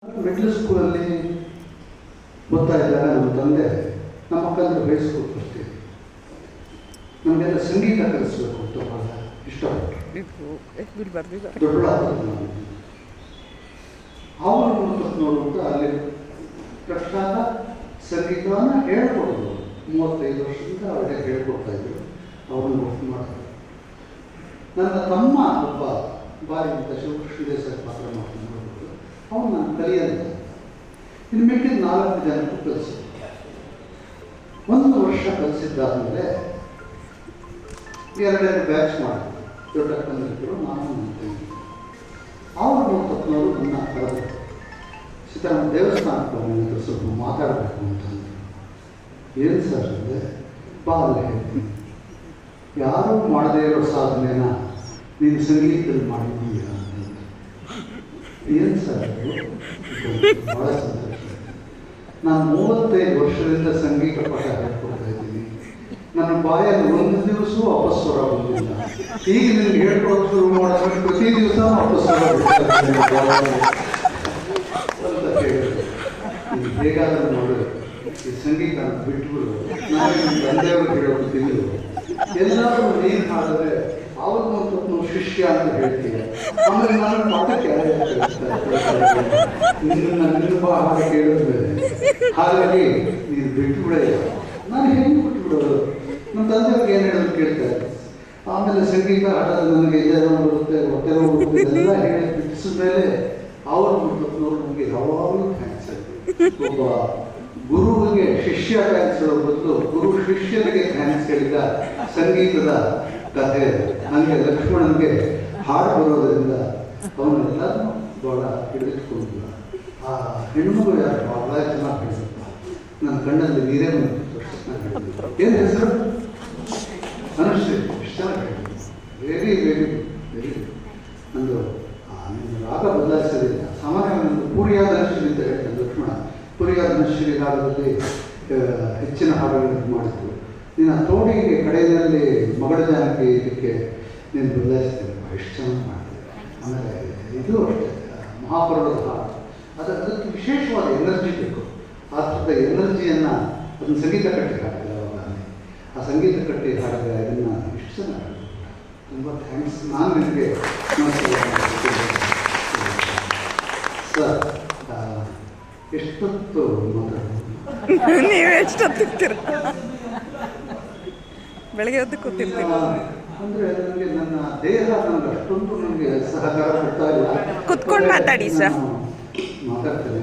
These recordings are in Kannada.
ಮಿಡ್ಲ್ ಸ್ಕೂಲಲ್ಲಿ ಓದ್ತಾ ಇದ್ದಾಗ ನಮ್ಮ ತಂದೆ ನಮ್ಮ ಅಕ್ಕಂದ್ರೆ ಹೈಸ್ಕೂಲ್ ಬರ್ತೀವಿ, ನಮಗೆಲ್ಲ ಸಂಗೀತ ಕಲಿಸ್ಬೇಕು ಅಂತ ಭಾಳ ಇಷ್ಟಪಟ್ಟರು. ದೊಡ್ಡಬಳ್ಳಾಪುರ ಅವರು ನೋಡುವಂತ ಅಲ್ಲಿ ಪ್ರಖ್ಯಾತ ಸಂಗೀತವನ್ನು ಹೇಳ್ಕೊಡೋದು. 35 ವರ್ಷದಿಂದ ಅವರಿಗೆ ಹೇಳ್ಕೊಡ್ತಾ ಇದ್ರು, ಅವ್ರನ್ನ ಒಟ್ಟು ಮಾಡ್ತಾರೆ. ನನ್ನ ತಮ್ಮ ಒಬ್ಬ ಬಾರಿ ಶಿವಕೃಷ್ಣ ದೇಸಾಯಿ ಪಾತ್ರ ಮಾಡ್ಕೊಂಡು ಅವನು ನಾನು ಕಲಿಯೋದು. ಇನ್ನು ಮಿಕ್ಕಿದ 4 ಜನಕ್ಕೂ ಕಲಿಸಿದ್ರು. 1 ವರ್ಷ ಕಲಿಸಿದ್ದಾದ್ಮೇಲೆ 2 ಬ್ಯಾಚ್ ಮಾಡಿದ್ರು. ದೊಡ್ಡ ಅಕ್ಕಂದಿದ್ರು, ನಾನು ನನ್ನ ತಂಗಿ. ಅವರು ತಪ್ಪನವರು ನನ್ನ ಕರೆದು ಸೀತಾರಾಮ ದೇವಸ್ಥಾನಕ್ಕೆ ಬಂದು ಸ್ವಲ್ಪ ಮಾತಾಡಬೇಕು ಅಂತಂದರು. ಏನು ಸರ್ ಅಂದರೆ ಬಾ ಅಲ್ಲೇ ಹೇಳ್ತೀನಿ, ಯಾರೂ ಮಾಡದೇ ಇರೋ ಸಾಧನೆನ ನೀನು ಸಂಗೀತದಲ್ಲಿ ಮಾಡಿದ್ದೀಯ ಅಂತಂದ್ರೆ. ಏನು ಸರ್ ಭಾಳ ಸಂತೋಷ. ನಾನು 35 ವರ್ಷದಿಂದ ಸಂಗೀತ ಪಾಠ ಹೇಳ್ಕೊಡ್ತಾ ಇದ್ದೀನಿ. ನನ್ನ ಬಾಯಲ್ಲಿ ಒಂದು ದಿವಸವೂ ಅಪಸ್ವರ ಬಂದಿಲ್ಲ. ಈಗ ನಿನ್ಗೆ ಹೇಳ್ಕೊಡೋಕೆ ಶುರು ಮಾಡಿದ್ರೆ ಪ್ರತಿ ದಿವಸ ಅಪಸ್ವರ ಅಂತ ಹೇಳಿದ್ರು. ಹೇಗಾದ್ರೂ ನೋಡು, ಈ ಸಂಗೀತ ಬಿಟ್ಬಿಡು, ನಾನು ನಿಮ್ಮ ತಂದೆಯವರು ಹೇಳೋದು ತಿಳಿದು ಎಲ್ಲರೂ ನೀನು ಹಾಡಿದ್ರೆ ಆವತ್ತು ನಾವು ಶಿಷ್ಯ ಅಂತ ಹೇಳ್ತೀವಿ. ಆಮೇಲೆ ನಾನು ಪಾಠಕ್ಕೆ ನಿನ್ನ ಹಾಗೆ ಕೇಳಿದ್ರೆ ಹಾಗಾಗಿ ನೀನು ಬಿಟ್ಟು ಬಿಡ. ನಾನು ಹೆಂಗೆ ಬಿಟ್ಟು ಬಿಡೋದು? ನಮ್ಮ ತಂದೆಯವ್ರಿಗೆ ಏನು ಹೇಳೋದು ಕೇಳ್ತಾರೆ. ಆಮೇಲೆ ಸಂಗೀತ ಹಾಡೋದು ನನಗೆ ಇದೆಲ್ಲ ಬರುತ್ತೆ, ಹೊಟ್ಟೆ ಬರುತ್ತೆ, ಎಲ್ಲ ಹೇಳಿ ಬಿಡಿಸಿದ ಮೇಲೆ ಅವರು ನಮಗೆ ಯಾವಾಗಲೂ ಥ್ಯಾಂಕ್ಸ್ ಆಯ್ತು. ಒಬ್ಬ ಗುರುವಿಗೆ ಶಿಷ್ಯ ಥ್ಯಾಂಕ್ಸ್ ಹೇಳೋ ಬದಲು ಗುರು ಶಿಷ್ಯನಿಗೆ ಥ್ಯಾಂಕ್ಸ್ ಹೇಳಿದ ಸಂಗೀತದ ಕಥೆ. ನನಗೆ ಲಕ್ಷ್ಮಣನಿಗೆ ಹಾಡು ಬರೋದರಿಂದ ಅವನ್ನೆಲ್ಲರೂ ಭಾಳ ಹಿಡಿದಿಟ್ಕೊಂಡಿಲ್ಲ. ಆ ಹೆಣ್ಮಗು ಯಾರು ಭಾಳ ಚೆನ್ನಾಗಿ ಹೇಳಿದಪ್ಪ, ನನ್ನ ಕಣ್ಣಲ್ಲಿ ನೀರೇ ಬಂದಿತ್ತು. ಏನು ಹೆಸರು? ಅನುಶ್ರೀ. ಇಷ್ಟ ವೆರಿ ವೆರಿ ವೆರಿ ಗುಡ್. ನಂದು ನಿನ್ನ ರಾಗ ಬದಲಾಯಿಸೋದಿಲ್ಲ. ಸಾಮಾನ್ಯ ನಂದು ಪೂರಿಯಾದ ಅನುಶ್ರೀ ಅಂತ ಹೇಳ್ತೇನೆ. ಲಕ್ಷ್ಮಣ ಪೂರಿಯಾದ ಅನುಶ್ರೀ ರಾಗದಲ್ಲಿ ಹೆಚ್ಚಿನ ಹಾಡುಗಳನ್ನು ಮಾಡಿದ್ರು. ನೀನು ತೋಡಿಗೆ ಕಡೆಯಲ್ಲಿ ಮಗಳ ಜಾನಕಿ ಇದಕ್ಕೆ ನೀನು ಬದಲಾಯಿಸ್ತೇನೆ. ಎಷ್ಟು ಚೆನ್ನಾಗಿ ಮಾಡ್ತೀವಿ. ಆಮೇಲೆ ಇದು ಅಷ್ಟೇ, ಮಹಾಪರ್ವದ ಹಾಡು, ಅದಕ್ಕೆ ವಿಶೇಷವಾದ ಎನರ್ಜಿ ಬೇಕು. ಆ ಥರದ ಎನರ್ಜಿಯನ್ನು ಅದನ್ನು ಸಂಗೀತ ಕಟ್ಟಿ ಹಾಡಿದೆ ಅವಾಗ. ಆ ಸಂಗೀತ ಕಟ್ಟಿ ಹಾಡಿದ್ರೆ ಅದನ್ನು ಇಷ್ಟು ಚೆನ್ನಾಗಿ ಹಾಡಿದೆ. ತುಂಬ ಥ್ಯಾಂಕ್ಸ್. ನಾನು ನಿಮಗೆ ಸರ್ ಎಷ್ಟೊತ್ತು ಮಾತಾಡೋದು? ನೀವು ಎಷ್ಟೊತ್ತಿರ್ತೀರ? ಬೆಳಗ್ಗೆ ಹೊತ್ತು ಕೂತಿರ್ತೀರ ಅಂದರೆ ನನಗೆ ನನ್ನ ದೇಹ ನನಗೆ ಅಷ್ಟೊಂದು ನನಗೆ ಸಹಕಾರ ಕೊಡ್ತಾ ಇಲ್ಲ. ಕುತ್ಕೊಂಡು ಮಾತಾಡಿ ಸರ್. ಮಾತಾಡ್ತೇನೆ.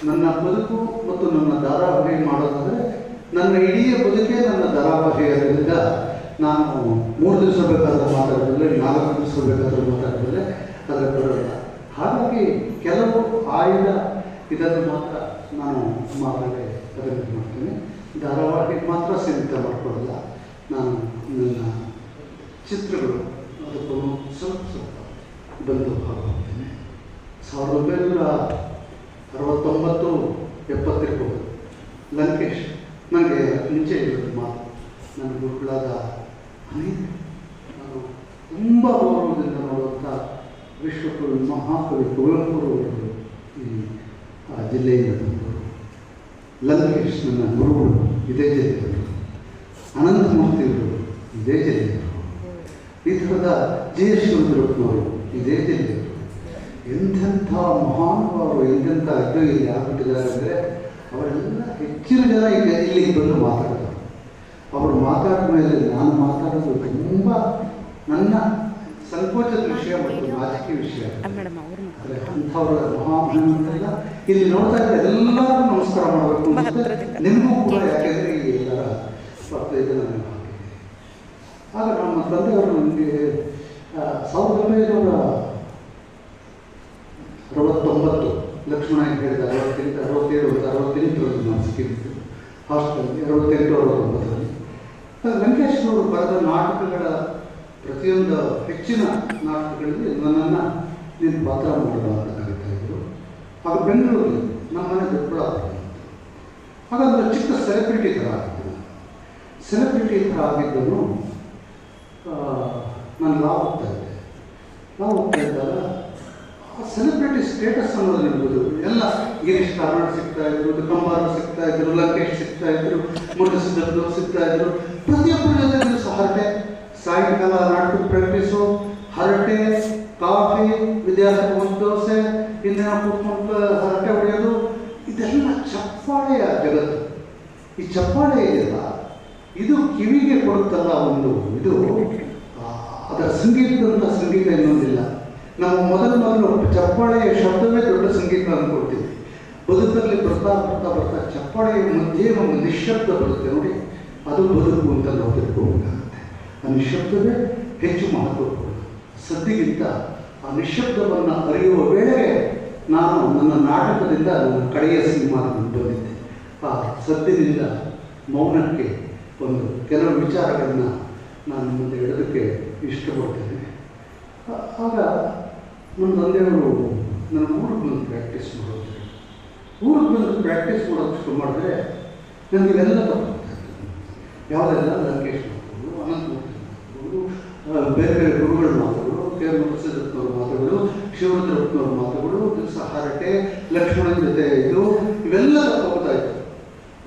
ನನ್ನ ಬದುಕು ಮತ್ತು ನನ್ನ ಧಾರಾವಾಹಿ ಮಾಡೋದಾದರೆ ನನ್ನ ಇಡೀ ಬದುಕೇ ನನ್ನ ಧಾರಾವಾಹಿ ಅದರಿಂದ ನಾನು 3 ದಿವಸ ಬೇಕಾದ್ರೆ ಮಾತಾಡಬಲ್ಲೆ, 4 ದಿವಸ ಬೇಕಾದ್ರೆ ಮಾತಾಡಬಲ್ಲೆ, ಅದರ ಬರೋಲ್ಲ. ಹಾಗಾಗಿ ಕೆಲವು ಆಯ್ದ ಇದನ್ನು ಮಾತ್ರ ನಾನು ಮಾತಾಡಿ ಅದನ್ನು ಮಾಡ್ತೇನೆ. ಧಾರಾವಾಹಿಗೆ ಮಾತ್ರ ಸೀಮಿತ ಮಾಡ್ಕೊಳ್ಳಲ್ಲ. ನಾನು ನನ್ನ ಚಿತ್ರಗಳು ಅದಕ್ಕೂ ಸ್ವಲ್ಪ ಸ್ವಲ್ಪ ಬಂದು ಹೋಗ್ತೇನೆ. 1969-70 ಇರ್ಬೋದು. ಲಂಕೇಶ್ ನನಗೆ ಮುಂಚೆ ಇರೋದು ಮಾತು. ನನ್ನ ಗುರುಗಳಾದ ಅನೇಕ ನಾನು ತುಂಬ ಗೌರವದಿಂದ ನೋಡುವಂಥ ವಿಶ್ವಕವಿ ಮಹಾಕವಿ ಕುವೆಂಪುರವರು ಈ ಜಿಲ್ಲೆಯಿಂದ ಬಂದರು. ಲಂಕೇಶ್ ನನ್ನ ಗುರುಗಳು ಇದೇ ಜಿಲ್ಲೆಯವರು. ಅನಂತಮೂರ್ತಿಯವರು ಇದೇ ಜಿಲ್ಲೆಯವರು. ಈ ಥರದ ಜಿ.ಎಸ್. ಶಿವರುದ್ರಪ್ಪನವರು ಇದೇ ಜಿಲ್ಲೆಯವರು. ಎಂಥೆಂಥ ಮಹಾನುಭಾವರು, ಎಂಥೆಂಥ ಇದು ಇಲ್ಲಿ ಆಗ್ಬಿಟ್ಟಿದ್ದಾರೆ ಅಂದರೆ ಅವರೆಲ್ಲ ಹೆಚ್ಚಿನ ಜನ ಈಗ ಇಲ್ಲಿಗೆ ಬಂದು ಮಾತಾಡ್ತಾರೆ. ಅವರು ಮಾತಾಡಿದ ಮೇಲೆ ನಾನು ಮಾತಾಡೋದು ತುಂಬ ನನ್ನ ಸಂಕೋಚದ ವಿಷಯ ಮತ್ತು ರಾಜಕೀಯ ವಿಷಯ. ಅಂದರೆ ಅಂಥವರ ಮಹಾಮಹಿಮೆಲ್ಲ ಇಲ್ಲಿ ನೋಡ್ತಾ ಇದ್ದರೆ ಎಲ್ಲರೂ ನಮಸ್ಕಾರ ಮಾಡಬೇಕು. ನಿಮಗೂ ಕೂಡ, ಯಾಕೆಂದರೆ ಈ ಎಲ್ಲರ ಇದನ್ನು ನನಗೆ ಹಾಕಿದೆ. ಆಗ ನಮ್ಮ ತಂದೆಯವರು ನನಗೆ 1969 ಲಕ್ಷ್ಮಣ ಹೇಳಿದ 68-67 ನಾನು ಸಿಕ್ಕಿದ್ದು ಹಾಸ್ಟೆಲ್ಗೆ 68-69. ಲಂಕೇಶ್ವರವರು ಬರೆದ ನಾಟಕಗಳ ಪ್ರತಿಯೊಂದು ಹೆಚ್ಚಿನ ನಾಟಕಗಳಲ್ಲಿ ನನ್ನನ್ನು ನೀನು ಪಾತ್ರ ಮಾಡೋಣ ಅಂತ ಕರೀತಾ ಇದ್ರು. ಆಗ ಬೆಂಗಳೂರಲ್ಲಿ ನಮ್ಮ ಮನೆ ದೊಡ್ಡಬಳ್ಳಾಪುರ. ಹಾಗಾದ್ರೆ ಚಿಕ್ಕ ಸೆಲೆಬ್ರಿಟಿ ಥರ ಆಗಿದ್ದು. ಸೆಲೆಬ್ರಿಟಿ ಥರ ಆಗಿದ್ದನು ನಾನು ಲಾ ಹೋಗ್ತಾ ಇದ್ದೆ. ಇದ್ದಾಗ ಸೆಲೆಬ್ರಿಟಿ ಸ್ಟೇಟಸ್ ಅನ್ನೋದು ಇರ್ಬೋದು. ಎಲ್ಲ ಗಿರೀಶ್ ಕಾರ್ನಾಡ್ ಸಿಗ್ತಾ ಇದ್ರು, ಕಂಬಾರ ಸಿಗ್ತಾ ಇದ್ರು, ಲಂಕೇಶ್ ಸಿಗ್ತಾ ಇದ್ರು, ಮುರುಘಸಿದ್ದಪ್ಪ ಸಿಗ್ತಾ ಇದ್ರು. ಪ್ರತಿಯೊಬ್ಬರ ಜೊತೆ ಸಹ ಹರಟೆ, ಸಾಯಂಕಾಲ ನಾಟಕ ಪ್ರಾಕ್ಟೀಸು, ಹರಟೆ, ಕಾಫಿ, ವಿದ್ಯಾರ್ಥಿ ಒಂದು ದೋಸೆ, ಹಿಂದಿನ ಕೂತ್ಕೊಂಡು ಹರಟೆ ಹೊಡೆಯೋದು, ಇದೆಲ್ಲ ಚಪ್ಪಾಳೆಯ ಜಗತ್ತು. ಈ ಚಪ್ಪಾಳೆ ಇದೆಯಲ್ಲ, ಇದು ಕಿವಿಗೆ ಕೊಡುತ್ತಲ್ಲ ಒಂದು ಇದು, ಅದರ ಸಂಗೀತದಂಥ ಸಂಗೀತ ಇನ್ನೊಂದಿಲ್ಲ. ನಾವು ಮೊದಲು ಚಪ್ಪಾಳೆಯ ಶಬ್ದವೇ ದೊಡ್ಡ ಸಂಗೀತ ಅಂದ್ಕೊಳ್ತೀವಿ. ಬದುಕಲ್ಲಿ ಬರ್ತಾ ಬರ್ತಾ ಬರ್ತಾ ಚಪ್ಪಾಳೆಯ ಮಧ್ಯೆ ಒಂದು ನಿಶ್ಶಬ್ದ ಬರುತ್ತೆ ನೋಡಿ, ಅದು ಬದುಕು ಅಂತ ನಾವು ತಿಳ್ಕೋಬೇಕಾಗುತ್ತೆ. ಆ ನಿಶ್ಶಬ್ದವೇ ಹೆಚ್ಚು ಮಹತ್ವಪೂರ್ಣ. ಸದ್ದಿಗಿಂತ ಆ ನಿಶ್ಶಬ್ದವನ್ನು ಅರಿಯುವ ವೇಳೆಗೆ ನಾನು ನನ್ನ ನಾಟಕದಿಂದ ನನ್ನ ಕಡೆಯ ಸಿನಿಮಾ ಬಂದಿದ್ದೆ. ಆ ಸದ್ದಿನಿಂದ ಮೌನಕ್ಕೆ ಒಂದು ಕೆಲವು ವಿಚಾರಗಳನ್ನು ನಾನು ಮುಂದೆ ಇಡೋದಕ್ಕೆ ಇಷ್ಟಪಡ್ತೇನೆ. ಆಗ ನನ್ನ ತಂದೆಯವರು ನನ್ನ ಊರಿಗೆ ಬಂದು ಪ್ರಾಕ್ಟೀಸ್ ಮಾಡೋದು. ಊರಿಗೆ ಬಂದು ಪ್ರಾಕ್ಟೀಸ್ ಮಾಡೋದು ಶುರು ಮಾಡಿದ್ರೆ ನನಗೆ ಇವೆಲ್ಲ ತಪ್ಪಾಗ್ತಾ ಇತ್ತು. ಯಾವುದೆಲ್ಲ ಲಂಕೇಶ್ ಮಾತುಗಳು, ಅನಂತಮೂರ್ತಿ ಮಾತುಗಳು, ಬೇರೆ ಬೇರೆ ಗುರುಗಳ ಮಾತುಗಳು, ಕೆ ಮುರುಘಸಿದ್ದಪ್ಪನವ್ರ ಮಾತುಗಳು, ಶಿವರುದ್ರಪ್ಪನವ್ರ ಮಾತುಗಳು, ದಿವಸ ಹರಟೆ, ಲಕ್ಷ್ಮಣನ ಜೊತೆ ಇದು, ಇವೆಲ್ಲ ತಪ್ಪಾಗ್ತಾ ಇತ್ತು.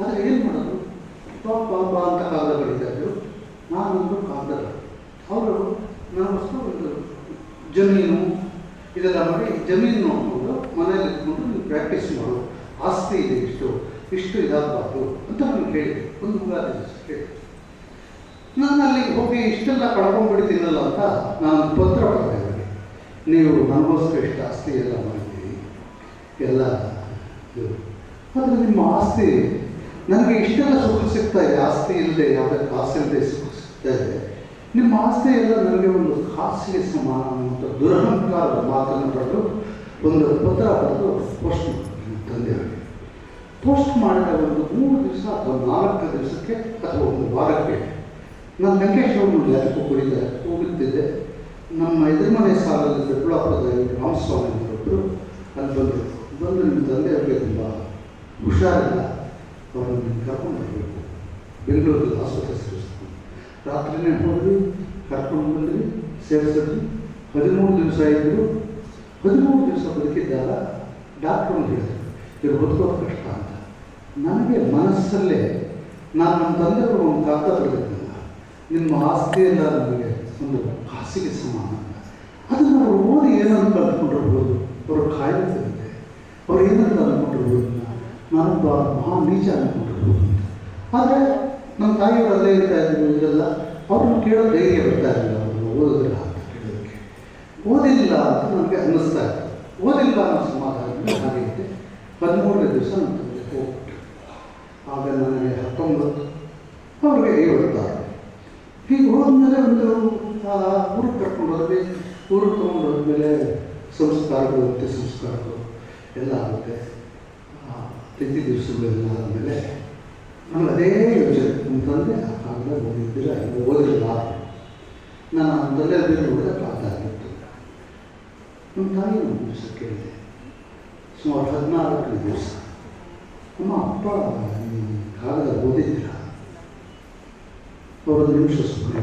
ಆದರೆ ಏನು ಮಾಡೋದು? ಪಾಪ ಅಂತ ಕಾಗದ ಬರೀತಾ ಇದ್ರು, ನಾನೊಂದು ಕಾಗದ. ಅವರು ನನಗೋಸ್ಕರ ಒಂದು ಜಮೀನು ಇದೆಲ್ಲ ಮಾಡಿ, ಜಮೀನು ನೋಡ್ಕೊಂಡು ಮನೇಲಿ ಇಟ್ಕೊಂಡು ನೀವು ಪ್ರಾಕ್ಟೀಸ್ ಮಾಡು, ಆಸ್ತಿ ಇದೆ ಇಷ್ಟು ಇದಾಗಬಾರ್ದು ಅಂತ ನನಗೆ ಹೇಳಿದೆ. ಒಂದು ಮುಗಾದಿ ಹೇಳಿ ನಾನು ಅಲ್ಲಿಗೆ ಹೋಗಿ ಇಷ್ಟೆಲ್ಲ ಕಳ್ಕೊಂಡ್ಬಿಡ್ತೀನಲ್ಲ ಅಂತ ನಾನು ಪತ್ರ ಬರೆದೆ ಅವರಿಗೆ. ನೀವು ನನಗೋಸ್ಕರ ಇಷ್ಟು ಆಸ್ತಿ ಎಲ್ಲ ಮಾಡಿದ್ದೀರಿ, ಎಲ್ಲ ಇದು, ಆದರೆ ನಿಮ್ಮ ಆಸ್ತಿ ನನಗೆ ಇಷ್ಟೆಲ್ಲ ಸುಖ ಸಿಗ್ತಾ ಇದೆ, ಆಸ್ತಿ ಇಲ್ಲದೆ ಯಾವುದೇ ಕಾಸು ಇಲ್ಲದೆ ಸುಖ ಸಿಗ್ತಾ ಇದೆ, ನಿಮ್ಮ ಆಸ್ತಿ ಎಲ್ಲ ನನಗೆ ಒಂದು ಕಾಸಿಗೆ ಸಮಾನ ಅಂತ ದುರಹಂಕಾರದ ಮಾತನ್ನು ಬರೆದು ಒಂದು ಪತ್ರ ಬರೆದು ಪೋಸ್ಟ್ ಮಾಡಿದ್ದೀನಿ ತಂದೆಯವರಿಗೆ. ಪೋಸ್ಟ್ ಮಾಡಿದ ಒಂದು 3 ದಿವಸ ಅಥವಾ 4 ದಿವಸಕ್ಕೆ ಅಥವಾ ಒಂದು ವಾರಕ್ಕೆ ನಾನು ಲಂಕೇಶ್ವರನ ಯಾರಿಗೂ ಹೋಗುತ್ತಿದ್ದೆ. ನಮ್ಮ ಎದುರು ಮನೆ ಸಾಲಲ್ಲಿ ದೊಡ್ಡಬಳ್ಳಾಪುರದ ರಾಮಸ್ವಾಮಿ ಅವರೊಬ್ಬರು ಅಲ್ಲಿ ಬಂದು ನಿಮ್ಮ ತಂದೆಯವರಿಗೆ ತುಂಬ ಹುಷಾರಿಲ್ಲ, ಅವರನ್ನು ಕರ್ಕೊಂಡು ಬರಬೇಕು, ಬೆಂಗಳೂರಲ್ಲಿ ಆಸ್ಪತ್ರೆ ಸೇರಿಸ್ಕೊಂಡು. ರಾತ್ರಿನೇ ಹೋದ್ವಿ, ಕರ್ಕೊಂಡು ಬಂದ್ವಿ, ಸೇರಿಸಿದ್ವಿ. 13 ದಿವಸ ಇದ್ದರು. 13 ದಿವಸ ಬದುಕಿದ್ದಾಗ ಡಾಕ್ಟ್ರು ಹೇಳಿದ್ರು ಇವರು ಬದುಕೋದು ಕಷ್ಟ ಅಂತ. ನನಗೆ ಮನಸ್ಸಲ್ಲೇ ನಾನು ನಮ್ಮ ತಂದೆಯವರು ಒಂದು ಕಾಗದ ಬರೆದಿದ್ದಲ್ಲ, ನಿಮ್ಮ ಆಸ್ತಿಯೆಲ್ಲ ನನಗೆ ಒಂದು ಕಾಸಿಗೆ ಸಮಾನ ಅಂತ. ಅದನ್ನು ಅವರು ಓದಿ ಏನಂತ ಅಂದ್ಕೊಂಡಿರ್ಬೋದು, ಅವರು ಕಾಯಿಲೆ ಬಂದಿದೆ, ಅವ್ರು ಏನಂತ ಅಂದ್ಕೊಂಡಿರ್ಬೋದು, ನಾನೊಬ್ಬ ಮಹಾ ನೀಚ ಅಂದ್ಕೊಂಡಿರ್ಬೋದು ಅಂತ. ಆದರೆ ನಮ್ಮ ತಾಯಿಯವರು ಅಲ್ಲೇ ಇರ್ತಾ ಇದ್ರು, ಇದೆಲ್ಲ ಅವ್ರನ್ನ ಕೇಳೋ ಧೈರ್ಯ ಬರ್ತಾ ಇರಲಿಲ್ಲ. ಅವ್ರನ್ನ ಓದಿಲ್ಲ ಅಂತ ಕೇಳೋದಕ್ಕೆ, ಓದಿಲ್ಲ ಅಂತ ನನಗೆ ಅನ್ನಿಸ್ತಾ ಇತ್ತು. ಓದಿಲ್ಲ ಅನ್ನೋ ಸಮಾಧಾನ ಹಾಗೆ ಇದ್ದೆ. 13ನೇ ದಿವಸ ನನ್ನ ತಂದೆ ಹೋಗ್ಬಿಟ್ಟು, ಆಗ ನನಗೆ 19, ಅವ್ರಿಗೆ 56. ಹೀಗೆ ಹೋದ್ಮೇಲೆ ಒಂದು ಊರಿಗೆ ಕರ್ಕೊಂಡು ಹೋದ್ವಿ. ಊರಿಗೆ ತೊಗೊಂಡು ಹೋದ್ಮೇಲೆ ಸಂಸ್ಕಾರಗಳು, ಅಂತ್ಯ ಸಂಸ್ಕಾರಗಳು ಎಲ್ಲ ಆಗುತ್ತೆ. ಪ್ರತಿ ದಿವಸಗಳೆಲ್ಲ ಆದಮೇಲೆ ನನಗೆ ಅದೇ ಯೋಚನೆ, ನಮ್ಮ ತಂದೆ ಆ ಕಾಗದ ಓದಿದ್ದಿಲ್ಲ, ಓದಿಲ್ಲ. ನಾನು ನಮ್ಮ ತಂದೆ ಬೇರೆ ಓದಿದ ಕಾಗದ ಆಗಿತ್ತು. ನಮ್ಮ ತಾಯಿ ಒಂದು ದಿವಸ ಕೇಳಿದೆ, ಸುಮಾರು 14ನೇ ದಿವಸ, ನಮ್ಮ ಅಪ್ಪ ಈ ಕಾಗದ ಓದಿದ್ದೀರ? ಅವರೊಂದು ನಿಮಿಷ ಸುಮ್ಮನೆ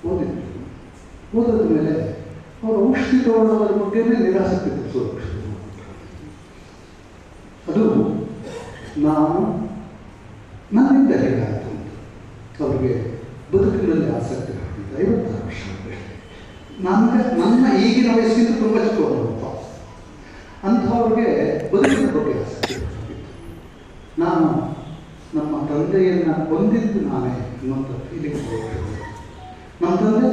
ಓದಿದ್ರು. ಓದಿದ ಮೇಲೆ ಅವರು ಔಷಧಿ ತಗೊಳ್ಳೋದ್ರ ಬಗ್ಗೆನೇ ನಿರಾಸಕ್ತಿ ತೋರಿಸೋದು. ಅದು ನಾನು ನನ್ನಿಂದ ಹೇಗಾಯಿತು ಅಂತ. ಅವ್ರಿಗೆ ಬದುಕಿನಲ್ಲಿ ಆಸಕ್ತಿ ಆಗಿದ್ದು 56 ವರ್ಷ ಅಷ್ಟೇ. ನನ್ನ ಈಗಿನ ವಯಸ್ಸಿಂದ ತುಂಬ ಚಿಕ್ಕವರಪ್ಪ ಅಂಥವ್ರಿಗೆ ಬದುಕಿನ ಬಗ್ಗೆ ಆಸಕ್ತಿ ಆಗಿತ್ತು. ನಾನು ನಮ್ಮ ತಂದೆಯನ್ನು ಕೊಂದಿದ್ದು ನಾನೇ ಅನ್ನೋಂಥ ಫೀಲಿಂಗ್ ಹೋಗ್ತದೆ. ನಮ್ಮ ತಂದೆ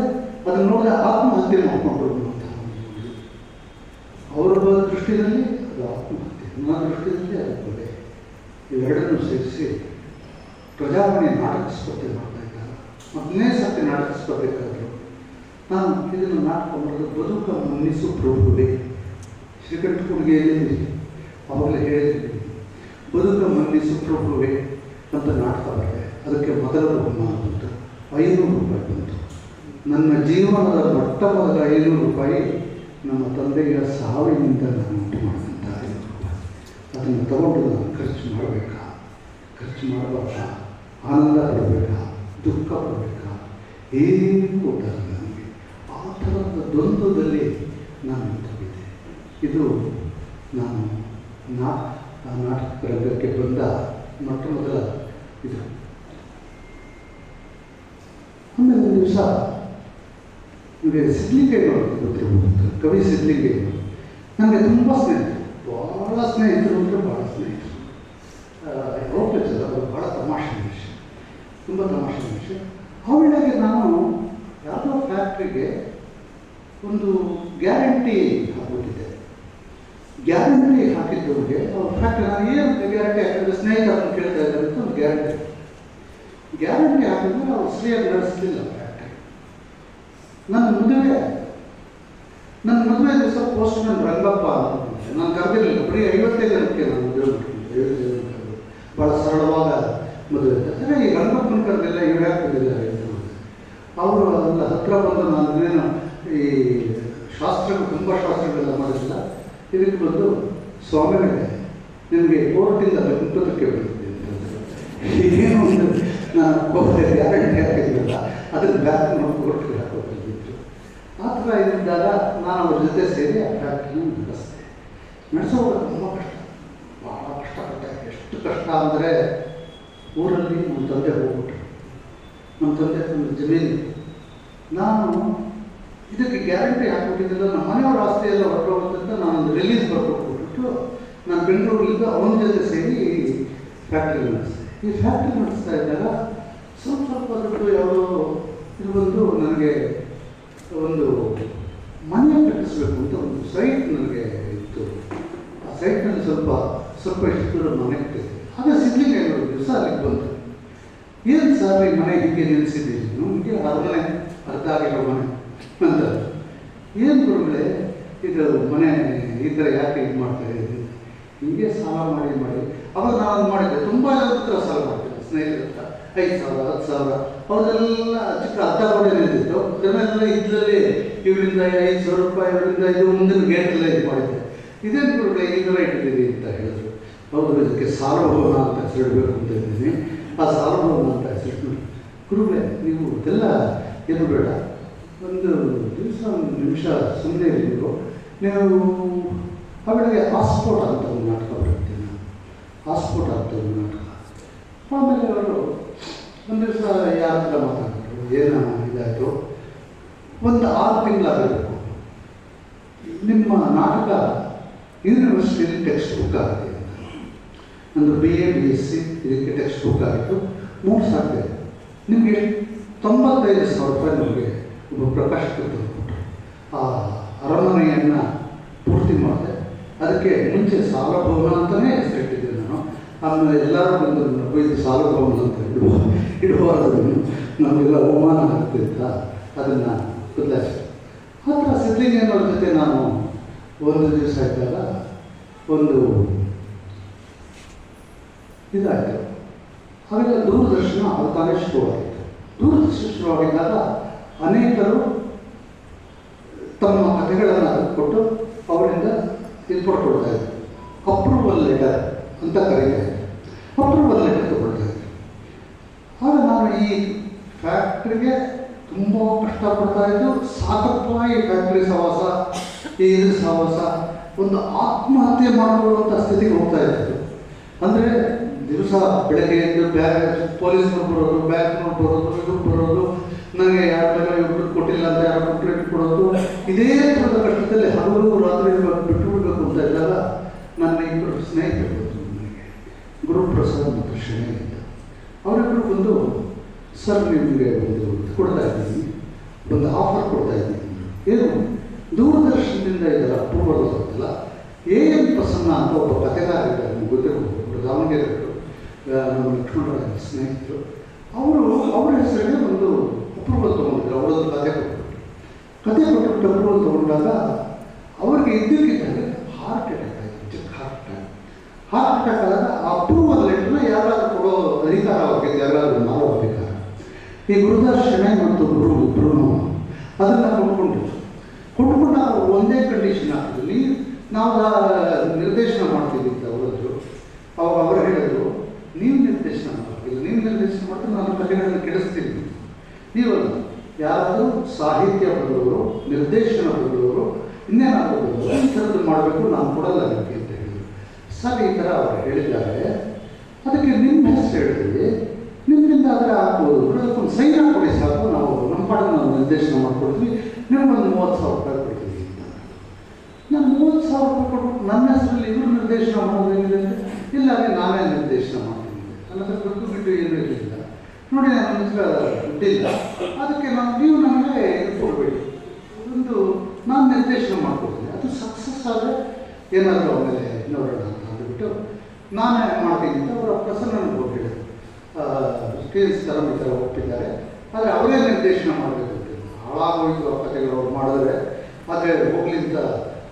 ಅದನ್ನು ನೋಡಿದ್ರೆ ಆತ್ಮಹತ್ಯೆ ಮಾಡಿಕೊಂಡ್ರು ಅಂತ ಅವರ ದೃಷ್ಟಿಯಲ್ಲಿ ಅದು ಆತ್ಮಹತ್ಯೆ, ನನ್ನ ದೃಷ್ಟಿಯಲ್ಲಿ ಅದು ಕೊಲೆ. ಇವೆರಡನ್ನೂ ಸೇರಿಸಿ ಪ್ರಜಾವಾಣಿ ನಾಟಕ ಸ್ಪರ್ಧೆ ಮಾಡ್ತಾ ಇದ್ದಾರೆ. ಮೊದಲನೇ ಸರ್ತಿ ನಾಟಕ ಸ್ಪರ್ಧೆಗಾದರು. ನಾನು ಇದನ್ನು ನಾಟಕ ಮಾಡೋದು ಬದುಕ ಮನ್ನಿಸು ಪ್ರಭುವೇ, ಶ್ರೀಕಂಠ ಕೊಡುಗೆಯಲ್ಲಿ ಅವಾಗಲೇ ಹೇಳಿದ್ದೀನಿ, ಬದುಕ ಮನ್ನಿಸು ಪ್ರಭುವೇ ಅಂತ ನಾಟಕ ಬರದೆ. ಅದಕ್ಕೆ ಮೊದಲ ಬಹುಮಾನ ಬಂತು, 500 ರೂಪಾಯಿ ಬಂತು. ನನ್ನ ಜೀವನದ ಮೊಟ್ಟ ಮೊದಲ 500 ರೂಪಾಯಿ ನಮ್ಮ ತಂದೆಯ ಸಾವಿನಿಂದ ನಾನು ಉಂಟು ಮಾಡಿದಂಥ 500 ರೂಪಾಯಿ. ಅದನ್ನು ತಗೊಂಡು ನಾನು ಖರ್ಚು ಮಾಡಬೇಕಾ, ಖರ್ಚು ಮಾಡಬೇಕಾ, ಆನಂದ ಪಡಬೇಕಾ, ದುಃಖ ಪಡಬೇಕಾ, ಏನೂ ಗೊತ್ತಾಗಲ್ಲ ನನಗೆ. ಆ ಥರದ ದ್ವಂದ್ವದಲ್ಲಿ ನಾನು ಇದು ನಾನು ನಾಟಕ ರಂಗಕ್ಕೆ ಬಂದ ಮೊಟ್ಟ ಮೊದಲ ಇದು. ಆಮೇಲೆ ಒಂದು ದಿವಸ ನನಗೆ ಸಿದ್ಲಿಂಗಯ್ಯನವರು ಗೊತ್ತಿರ್ಬೋದು, ಕವಿ ಸಿದ್ಲಿಂಗಯ್ಯನವರು ನನಗೆ ತುಂಬ ಸ್ನೇಹಿತರು, ಭಾಳ ಸ್ನೇಹಿತರು ಅಂದರೆ ಭಾಳ ಸ್ನೇಹಿತರು. ರೋಪೇಜ್ ಅವರು ಭಾಳ ತಮಾಷೆ ವಿಷಯ, ತುಂಬ ತಮಾಷೆ ವಿಷಯ. ಆ ವೇಳೆಗೆ ನಾನು ಯಾವುದೋ ಫ್ಯಾಕ್ಟ್ರಿಗೆ ಒಂದು ಗ್ಯಾರಂಟಿ ಹಾಕ್ಬಿಟ್ಟಿದ್ದೆ. ಗ್ಯಾರಂಟಿ ಹಾಕಿದ್ದವ್ರಿಗೆ ಅವ್ರ ಫ್ಯಾಕ್ಟ್ರಿ ನಾನು ಏನು ಗ್ಯಾರಂಟಿ ಹಾಕಿದ್ರೆ ಸ್ನೇಹಿತರನ್ನು ಕೇಳ್ತಾ ಇದ್ದಾರೆ ಅಂತ ಒಂದು ಗ್ಯಾರಂಟಿ ಹಾಕಿದ್ರೆ ಅವ್ರು ಸರಿಯಾಗಿ ನಡೆಸಲಿಲ್ಲ ಫ್ಯಾಕ್ಟ್ರಿ. ನನ್ನ ಮದುವೆ ದಿವಸ ಪೋಸ್ಟ್ಮನ್ ರಂಗಪ್ಪ ನಾನು ಕರೆದಿರಲಿಲ್ಲ, ಬರೀ 55 ಜನಕ್ಕೆ ನಾನು ಮದುವೆ ಬಿಟ್ಟಿದ್ದೆ. 50 ಜನಕ್ಕೆ ಭಾಳ ಸರಳವಾದ ಮದುವೆ ಅಂದರೆ ಈ ರಂಗಪ್ಪನ ಕರೆದಿಲ್ಲ, ಇವ್ರು ಯಾಕಿಲ್ಲ ಅವರು ಅದೆಲ್ಲ ಹತ್ರ ಬಂದು ನಾನೇನು ಈ ಶಾಸ್ತ್ರಗಳು ತುಂಬ ಶಾಸ್ತ್ರಗಳೆಲ್ಲ ಮಾಡಿಲ್ಲ. ಇದಕ್ಕೆ ಬಂದು ಸ್ವಾಮಿಗಳೇ ನಿಮಗೆ ಕೋರ್ಟಿಂದ ಬೆಂಕುತ್ತಕ್ಕೆ ಬಂದಿದ್ದೆ ಏನು ನಾನು ಕೋರ್ಟಿಗೆ ಗ್ಯಾರಂಟಿ ಹಾಕಿದ್ರಲ್ಲ ಅದನ್ನು ಬ್ಯಾಕ್ ಮಾಡಿ ಕೋರ್ಟ್ಗೆ ಹಾಕೋತಿದ್ದು. ಆ ಥರ ಇದ್ದಾಗ ನಾನು ಅವ್ರ ಜೊತೆ ಸೇರಿ ಆ ಫ್ಯಾಕ್ಟ್ರಿನ ನಡೆಸೋವಾಗ ತುಂಬ ಕಷ್ಟ, ಭಾಳ ಕಷ್ಟಪಟ್ಟೆ. ಎಷ್ಟು ಕಷ್ಟ ಅಂದರೆ ಊರಲ್ಲಿ ನಮ್ಮ ತಂದೆ ಹೋಗ್ಬಿಟ್ರು. ನಮ್ಮ ತಂದೆ ಒಂದು ಜಮೀನು, ನಾನು ಇದಕ್ಕೆ ಗ್ಯಾರಂಟಿ ಹಾಕ್ಬಿಟ್ಟಿದ್ದಿಲ್ಲ. ನಮ್ಮ ಮನೆಯವರ ಆಸ್ತಿ ಎಲ್ಲ ಹೊರಟೋಗುತ್ತಂತ ನಾನೊಂದು ರಿಲೀಸ್ ಬರ್ಕೊಟ್ಬಿಟ್ಟು ನಾನು ಬೆಂಗಳೂರಿನಿಂದ ಅವನ ಜೊತೆ ಸೇರಿ ಫ್ಯಾಕ್ಟ್ರಿ ನಡೆಸಿದೆ. ಈ ಫ್ಯಾಕ್ಟ್ರಿ ನಡೆಸ್ತಾ ಇದ್ದಾಗ ಸ್ವಲ್ಪ ದುಡ್ಡು ಯಾವುದೋ ಇದು ಬಂದು ನನಗೆ ಒಂದು ಮನೆ ಕಟ್ಟಿಸ್ಬೇಕು ಅಂತ ಒಂದು ಸೈಟ್ ನನಗೆ ಇತ್ತು. ಆ ಸೈಟ್ನಲ್ಲಿ ಸ್ವಲ್ಪ ಎಷ್ಟು ದೂರ ಮನೆ ಕಟ್ಟಿದೆ. ಆಗ ಸಿದ್ಲಿಂಗಯ್ಯನವರು ದಿವಸ ಅಲ್ಲಿಗೆ ಬಂತು. ಏನು ಸರ್ ಈ ಮನೆ ಹೀಗೆ ನಿಲ್ಲಿಸಿದ್ದೀರಿ, ನಮಗೆ ಅರಮನೆ ಅರ್ಧ ಆಗಿರೋ ಮನೆ ಅಂತ. ಏನು ಗುರುಗಳೇ ಇದು ಮನೆ ಈ ಥರ ಯಾಕೆ ಇದು ಮಾಡ್ತಾ ಇದ್ದೀನಿ, ಹೀಗೆ ಸಾಲ ಮಾಡಿ ಅವಾಗ ನಾನು ಮಾಡಿದ್ದೆ. ತುಂಬ ಹತ್ರ ಸಾಲ ಮಾಡ್ತಿದ್ದೆ ಸ್ನೇಹಿತರ ಹತ್ರ, 5,000 10,000 ಅವ್ರದೆಲ್ಲ ಚಿಕ್ಕ ಅರ್ಧ ಗೋಡೆ ನಿಂತಿತ್ತು. ಅದನ್ನೆಲ್ಲ ಇದರಲ್ಲಿ ಇವರಿಂದ 5,000 ರೂಪಾಯಿ, ಇವರಿಂದ ಇದು ಮುಂದಿನ ಗೇಟೆಲ್ಲ ಇದು ಮಾಡಿದ್ದೆ. ಇದೇನು ಗುರುಗಳೇ ಈ ಥರ ಇಟ್ಟಿದ್ದೀರಿ ಅಂತ ಹೇಳಿದ್ರು. ಹೌದು, ಇದಕ್ಕೆ ಸಾರ್ವಭೌಮ ಅಂತ ಹೆಸರಿಡಬೇಕು ಅಂತ ಇದ್ದೀನಿ. ಆ ಸಾರ್ವಭೌಮ ಅಂತ ಹೆಸರಿಟ್ಟು ಗುರುಗಳೇ ನೀವು ಇದೆಲ್ಲ ಏನು ಬೇಡ, ಒಂದು ದಿವಸ ಒಂದು ನಿಮಿಷ ಸುಮ್ಮನೆ ಇರಬೇಕು ನೀವು. ಅವಳಿಗೆ ಹಾಸ್ಪೋರ್ಟ್ ಅಂತ ಒಂದು ನಾಟಕ ಬರುತ್ತೆ, ಹಾಸ್ಪೋರ್ಟ್ ಅಂತ ಒಂದು ನಾಟಕ. ಆಮೇಲೆ ಅವರು ಒಂದು ದಿವಸ ಯಾರ ಹತ್ರ ಮಾತಾಡಿದ್ರು, ಏನೋ ಇದಾಯಿತು, ಒಂದು 6 ತಿಂಗಳಾಗಬೇಕು, ನಿಮ್ಮ ನಾಟಕ ಯೂನಿವರ್ಸಿಟಿಯಲ್ಲಿ ಟೆಕ್ಸ್ಟ್ ಬುಕ್ ಆಗುತ್ತೆ ಅಂತ. ನಂದು BA BSc ಇದಕ್ಕೆ ಟೆಕ್ಸ್ಟ್ ಬುಕ್ ಆಗಿತ್ತು. 3 ಸಾಧ್ಯ ನಿಮಗೆ 95,000 ರೂಪಾಯಿ ನಿಮಗೆ ಒಬ್ಬ ಪ್ರಕಾಶ್ ತಂದುಕೊಟ್ರು. ಆ ಅರಮನೆಯನ್ನು ಪೂರ್ತಿ ಮಾಡಿದೆ. ಅದಕ್ಕೆ ಮುಂಚೆ ಸಾಲಭವನ ಅಂತಲೇ ಹೆಸರಿಟ್ಟಿದ್ದೆ ನಾನು. ಆಮೇಲೆ ಎಲ್ಲರೂ ಬಂದು ಇದು ಸಾಲಭವನ ಅಂತ ಇಡುವಾರದು ನಮಗೆಲ್ಲ ಅವಮಾನ ಆಗ್ತಿತ್ತ, ಅದನ್ನು ಬದಲಾಯಿಸಿದೆ. ಆ ಥರ ಸಿದ್ಲಿಂಗಯ್ಯನವ್ರ ಜೊತೆ ನಾನು ಒಂದು ದಿವಸ ಇದ್ದಾಗ ಒಂದು ಇದಾಯಿತು. ಹಾಗೆಲ್ಲ ದೂರದರ್ಶನ ಅವತಾರ ಶುರುವಾಗಿತ್ತು. ದೂರದರ್ಶನ ಶುರುವಾಗಿದ್ದಾಗ ಅನೇಕರು ತಮ್ಮ ಕಥೆಗಳನ್ನು ಕೊಟ್ಟು ಅವರಿಂದ ಇದು ಪಡ್ಕೊಳ್ತಾ ಇದ್ರು. ಅಪ್ರೂವಲ್ ಲೆಟರ್ ಅಂತ ಕರೀತಾ ಇದ್ರು. ಅಪ್ರೂವಲ್ ಲೆಟರ್ ತಗೊಳ್ತಾ ಇದ್ರು. ಆಗ ನಾನು ಈ ಫ್ಯಾಕ್ಟ್ರಿಗೆ ತುಂಬ ಕಷ್ಟಪಡ್ತಾ ಇದ್ದು, ಸಾಕಪ್ಪ ಈ ಫ್ಯಾಕ್ಟ್ರಿ ಸಹವಾಸ, ಈ ಇದು ಸಹವಾಸ, ಒಂದು ಆತ್ಮಹತ್ಯೆ ಮಾಡುವಂಥ ಸ್ಥಿತಿಗೆ ಹೋಗ್ತಾ ಇತ್ತು. ಅಂದರೆ ದಿವಸ ಬೆಳಗ್ಗೆ ಎದ್ದು ಪೊಲೀಸ್ನವ್ರು ಬರೋದು, ಬ್ಯಾಂಕ್ನವ್ರು ಬರೋದು, ಇದು ಬರೋದು, ನನಗೆ ಯಾರ ಮೇಲೆ ಇಬ್ಬರು ಕೊಟ್ಟಿಲ್ಲ ಅಂತ ಯಾರು ಕಂಪ್ಲೇಂಟ್ ಕೊಡೋದು, ಇದೇ ಥರದ ಕಷ್ಟದಲ್ಲಿ ಹಗಲು ರಾತ್ರಿ ಬಿಟ್ಟು ಬಿಡಬೇಕು ಅಂತ ಇದ್ದಾಗ ನನ್ನ 2 ಸ್ನೇಹಿತರು ಬಂದರು ನನಗೆ, ಗುರುಪ್ರಸಾದ್ ಮತ್ತು ಶಣೆ ಅಂತ. ಅವರಿಬ್ಬರು ಬಂದು, ಸರ್ ನಿಮಗೆ ಒಂದು ಕೊಡ್ತಾ ಇದ್ದೀನಿ, ಒಂದು ಆಫರ್ ಕೊಡ್ತಾ ಇದ್ದೀನಿ. ಏನು, ದೂರದರ್ಶನದಿಂದ ಇದೆಲ್ಲ ಅಪ್ರೂವಲ್ ಆಗುತ್ತಲ್ಲ, AM ಪ್ರಸನ್ನ ಅಂತ ಒಬ್ಬ ಕಥೆಗಾರ ಇದ್ದಾರೆ, ನಿಮ್ಗೆ ಗೊತ್ತಿರಬಹುದು, ದಾವಣಗೆರೆ ನಮ್ಮ ಲಕ್ಷ್ಮಣರ ಸ್ನೇಹಿತರು. ಅವರ ಹೆಸರಿಗೆ ಒಂದು ಅಪ್ರೂವಲ್ ತೊಗೊಂಡಿದ್ರು. ಅವರೊಂದು ಕಥೆ ಕೊಟ್ಬಿಟ್ಟು ಅಪ್ರೂವಲ್ ತೊಗೊಂಡಾಗ ಅವ್ರಿಗೆ ಇದ್ದಕ್ಕಿದ್ದಾಗ ಹಾರ್ಟ್ ಅಟ್ಯಾಕ್ ಆಯಿತು, ಚಿಕ್ಕ ಹಾರ್ಟ್ ಅಟ್ಯಾಕ್ ಆದಾಗ ಅಪ್ರೂವಲ್ ಲೆಟ್ರನ್ನ ಯಾರಾದ್ರೂ ಕೊಡೋ ಅಧಿಕಾರ ಅವ್ರಿಗೆ, ಯಾರಾದ್ರೂ ಮಾಡೋ ಅಧಿಕಾರ ಈ ಗುರುದರ್ಶನ ಮತ್ತು ಗುರು ಇಬ್ಬರು ಅದನ್ನು ಕೊಂಡ್ಕೊಂಡಾಗ ಒಂದೇ ಕಂಡೀಷನ್ ಆಗ್ತದೆ, ನಾವು ನಿರ್ದೇಶನ ಮಾಡ್ತೀವಿ ಅಂತ ಅವರದ್ದು. ಅವಾಗ ಅವರು ಹೇಳಿದ್ರು, ನೀವು ನಿರ್ದೇಶನ ಮಾಡ್ತೀವಿ, ನೀವು ನಿರ್ದೇಶನ ಮಾಡಿದ್ರೆ ನಾನು ಕಥೆಗಳನ್ನು ಕೆಡಿಸ್ತೀನಿ. ನೀವಲ್ಲ, ಯಾರಾದರೂ ಸಾಹಿತ್ಯ ಬಂದವರು, ನಿರ್ದೇಶನ ಬಂದವರು, ಇನ್ನೇನಾದರೂ ಬಂದವರು ಈ ಥರದ್ದು ಮಾಡಬೇಕು ಸರ್ ಈ ಥರ ಅವರು ಹೇಳಿದ್ದಾರೆ, ಅದಕ್ಕೆ ನಿಮ್ಮ ಹೆಸರು ಹೇಳಿದ್ವಿ, ನಿಮ್ಮಿಂದ ಆದರೆ ಆಗ್ಬೋದು, ಅದಕ್ಕೊಂದು ಸೈನ್ ಹಾಕ್ಕೊಡಿ ಸಾಕು, ನಾವು ನಮ್ಮ ಪಾಡಿಗೆ ನಾವು ನಿರ್ದೇಶನ ಮಾಡಿಕೊಡ್ತೀವಿ, ನಿಮ್ಗೊಂದು 30,000 ರೂಪಾಯಿ ಕೊಡ್ತೀವಿ ಅಂತ. ನಾನು 30,000 ರೂಪಾಯಿ ಕೊಟ್ಟು ನನ್ನ ಹೆಸರಲ್ಲಿ ಇವರು ನಿರ್ದೇಶನ ಮಾಡೋದೇನಿದೆ ಅಂದರೆ, ಇಲ್ಲ ಅದೇ ನಾನೇ ನಿರ್ದೇಶನ ಮಾಡ್ತೀನಿ, ನನ್ನ ಹತ್ರ ದುಡ್ಡು ಬಿಟ್ಟು ಏನೂ ಇರಲಿಲ್ಲ. ನೋಡಿ ನನ್ನ ಹತ್ರ ದುಡ್ಡಿಲ್ಲ, ಅದಕ್ಕೆ ನೀವು ನಮಗೆ ಇದು ಕೊಡಬೇಡಿ, ಒಂದು ನಾನು ನಿರ್ದೇಶನ ಮಾಡ್ಕೊಡ್ತೀನಿ, ಅದು ಸಕ್ಸಸ್ ಆದರೆ ಏನಾದರೂ ಆಮೇಲೆ ನೋಡೋಣ ಅಂತ ಅಂದ್ಬಿಟ್ಟು ನಾನೇ ಮಾಡ್ತೀನಿ ಅಂತ ಅವರ ಪ್ರಸನ್ನ ಕೊಟ್ಟಿದ್ದರು. ಸ್ಟೇಜ್ ಥರ ಈ ಥರ ಒಪ್ಪಿದ್ದಾರೆ, ಆದರೆ ಅವರೇ ನಿರ್ದೇಶನ ಮಾಡಬೇಕು ಅಂತ ಹಾಳಾಗೋಯ್ತು ಆ ಕಥೆಗಳು ಅವ್ರು ಮಾಡಿದ್ರೆ, ಆದರೆ ಹೋಗ್ಲಿ ಅಂತ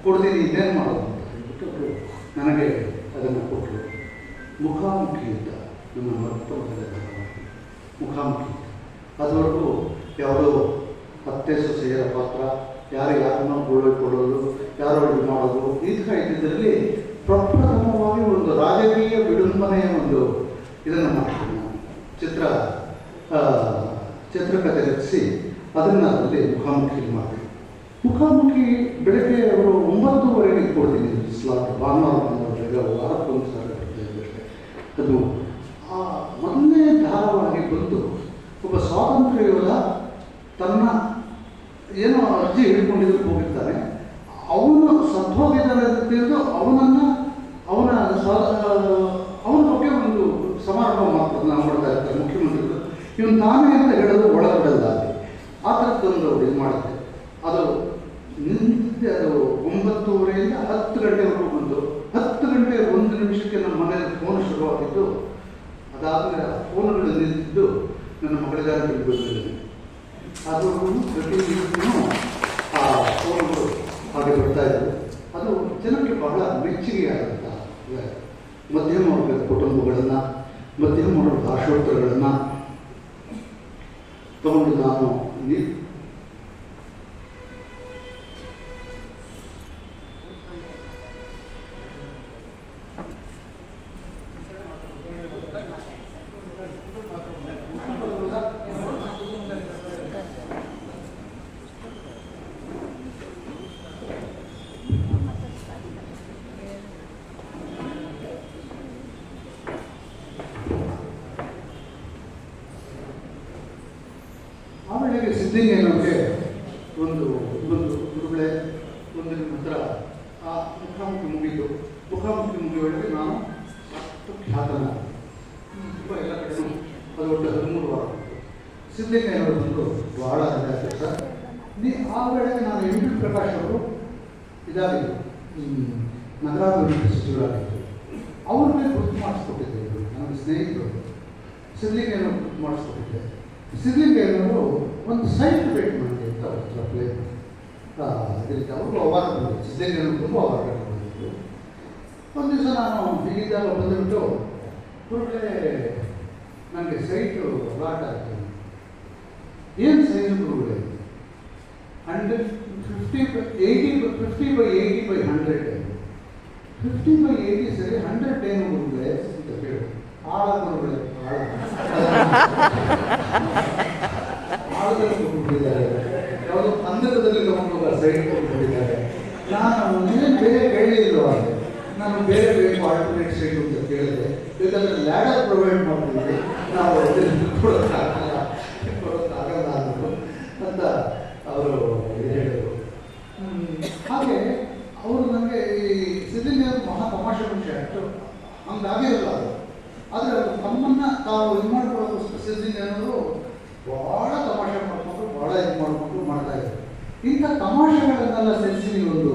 ಕೊಡ್ತೀನಿ, ಇನ್ನೇನು ಮಾಡೋದು ಅಂತ ಹೇಳ್ಬಿಟ್ಟು ಅವರು ನನಗೆ ಅದನ್ನು ಕೊಟ್ಟರು. ಮುಖಾಮುಖಿ ಅಂತ ನಮ್ಮ ಮರ್ತೊಂದರ ಮುಖಾಮುಖಿ, ಅದುವರೆಗೂ ಯಾವುದೋ ಅತ್ತೆ ಸೊಸೆಯರ ಪಾತ್ರ, ಯಾರನ್ನೋ ಕೊಡೋದು, ಯಾರೋ ಇದು ಮಾಡೋದು, ಈ ಥರ ಇದ್ದಿದ್ದರಲ್ಲಿ ಪ್ರಪ್ರಥಮವಾಗಿ ಒಂದು ರಾಜಕೀಯ ವಿಡಂಬನೆಯ ಒಂದು ಇದನ್ನು ಮಾಡ್ತೀನಿ ನಾನು. ಚಿತ್ರಕಥೆ ರಚಿಸಿ ಅದನ್ನು ಅಲ್ಲಿ ಮುಖಾಮುಖಿ ಮಾಡಿದೆ. ಮುಖಾಮುಖಿ ಬೆಳಗ್ಗೆ ಅವರು 9:30ಗೆ ಕೊಡ್ತೀನಿ ಸ್ಲಾಟ್, ಭಾನುವಾರ ವಾರಕ್ಕೊಂದು ಸಾಲ ಬರ್ತಾಯಿದ್ದೆ ಅಷ್ಟೇ. ಅದು ಮೊದಲನೇ ಧಾರಾವಾಹಿ ಬಂದು ಒಬ್ಬ ಸ್ವಾತಂತ್ರ್ಯ ಯೋಧ ತನ್ನ ಏನೋ ಅರ್ಜಿ ಹಿಡ್ಕೊಂಡಿದ್ದಕ್ಕೆ ಹೋಗಿರ್ತಾನೆ, ಅವನು ಸತ್ತೋಗಿದ್ದಾನೆ ಅಂತ ತಿಳಿದು ಅವನ ಬಗ್ಗೆ ಒಂದು ಸಮಾರಂಭ ಮಾಡ್ತಾ ಇರ್ತಾರೆ ಮುಖ್ಯಮಂತ್ರಿಗಳು. ಇವನು ತಾನೇ ಅಂತ ಹೇಳೋದು ಒಳಗಡಲ್ಲ, ಆ ಥರದ್ದೊಂದು ಇದು ಮಾಡುತ್ತೆ. ಅದು ನಿಂತಿದ್ದೆ, ಅದು 9:30ಯಿಂದ 10 ಗಂಟೆವರೆಗೂ ಬಂದು 10 ಗಂಟೆ 1 ನಿಮಿಷಕ್ಕೆ ನಮ್ಮ ಮನೆಯಲ್ಲಿ ಫೋನ್ ಶುರುವಾಗಿದ್ದು, ಅದಾದಮೇಲೆ ಆ ಫೋನ್ಗಳು ನಿಂತಿದ್ದು ನನ್ನ ಮಗಳಿಗಾಗಿ ಬಂದಿದ್ದೇನೆ. ಅದು ಪ್ರತಿ ದಿವಸವೂ ಆ ಫೋನ್ಗಳು ಹಾಗೆ ಬರ್ತಾಯಿದ್ರು. ಅದು ಜನಕ್ಕೆ ಬಹಳ ಮೆಚ್ಚುಗೆಯಾದಂಥ ಮಧ್ಯಮ ವರ್ಗದ ಕುಟುಂಬಗಳನ್ನು, ಮಧ್ಯಮ ವರ್ಗದ ಭಾಷೋತ್ತರಗಳನ್ನು ತಗೊಂಡು ನಾನು ಆಮೇಲೆ ಸಿದ್ಧಲಿಂಗಯ್ಯನವ್ರಿಗೆ ಒಂದು ಗುರುಗಳೇ ಒಂದು ನಿಮ್ಮ ಹತ್ರ ಆ ಮುಖಾಮುಖಿ ಮುಗಿದು, ಮುಖಾಮುಖಿ ಮುಗಿಯೊಳಗೆ ನಾನು ಅಷ್ಟು ಖ್ಯಾತನ ತುಂಬ ಎಲ್ಲ ಕಡೆಯೂ ಅದು ಒಟ್ಟು 13 ವಾರ ಬಂತು. ಸಿದ್ಧಲಿಂಗಯ್ಯನವರು ಬಂದು ಭಾಳ ಇದಾಯ್ತು ಸರ್. ಆ ವೇಳೆಗೆ ನಾನು ಎಂ ಪಿ ಪ್ರಕಾಶ್ ಅವರು ಇದಾಗಿದ್ದರು, ನಗರಾಭಿವೃದ್ಧಿ ಸಚಿವರಾಗಿದ್ದರು. ಅವ್ರಿಗೆ ಗುರುತು ಮಾಡಿಸ್ಕೊಟ್ಟಿದ್ದೆ, ನನಗೆ ಸ್ನೇಹಿತರು ಸಿದ್ಧಲಿಂಗಯ್ಯನವರು ಗುರುತು ಮಾಡಿಸ್ಕೊಟ್ಟಿದ್ದೆ. ಸಿದ್ಧಲಿಂಗಯ್ಯನವರು ಒಂದು ಸೈಟ್ ಬೇಕು ನನಗೆ ಅಂತ ಅವ್ರ ಹತ್ರ ಪ್ಲೇ ಇದಕ್ಕೆ ಅವರು ಅವಾರ್ಡ್ ಬಂದಿದ್ದು, ಸಿದ್ಧಲಿಂಗಯ್ಯನವರು ತುಂಬ ಅವಾರ್ಡ್ ಬಂದಿದ್ದು. ಒಂದು ದಿವಸ ನಾನು ಹೀಗಿದ್ದಾಗ ಬಂದುಬಿಟ್ಟು, ಗುರುಗಳೇ ನನಗೆ ಸೈಟು ಅಲಾಟ್ ಆಯಿತು. ಏನು ಸೈಜು ಗುರುಗಳೇ? 50 by 80 by 100. 50 by 80 ಸರಿ, 100 ಏನು ಗುರುಗಳೇ ಅಂತ ಕೇಳಿ, ಆಳ ಗುರುಗಳೇ ಆಳದಲ್ಲಿ ಕೊಟ್ಬಿಟ್ಟಿದ್ದಾರೆ, ಯಾವುದೋ ಅಂಧಕದಲ್ಲಿ ತಗೊಂಡು ಸೈಡ್ ಕೊಟ್ಬಿಟ್ಟಿದ್ದಾರೆ. ನಾನು ನೀವೇನು ಬೇರೆ ಕೇಳಲಿಲ್ಲ, ನಾನು ಬೇರೆ ಆಲ್ಟರ್ನೇಟ್ ಸೈಡ್ ಅಂತ ಕೇಳಿದೆ. ಬೇಕಾದ್ರೆ ಲ್ಯಾಡರ್ ಪ್ರೊವೈಡ್ ಮಾಡ್ತೀವಿ, ನಾವು ಕೊಡೋಕ್ಕಾಗಲ್ಲ ಅಂದರು ಅಂತ ಅವರು ಹೇಳಿದರು. ಹಾಗೆ ಅವರು ನನಗೆ ಈ ಸಿದ್ಧಲಿಂಗಯ್ಯ ಮಹಾ ತಮಾಷೆ ವಿಷಯ ಅಷ್ಟು ಹಂಗಾಗಿರಲ್ಲ ಅದು. ಆದರೆ ಅವರು ತಮ್ಮನ್ನು ತಾವು ಇದು ಮಾಡ್ಕೊಳ್ಳೋದು ಸಿದ್ಧಲಿಂಗಯ್ಯನವರು ಭಾಳ ತಮಾಷೆ ಮಾಡಿಕೊಂಡು ಭಾಳ ಇದು ಮಾಡಿಕೊಂಡು ಮಾಡ್ತಾಯಿದ್ರು. ಇಂಥ ತಮಾಷೆಗಳನ್ನೆಲ್ಲ ಸೇರಿಸಿ ಒಂದು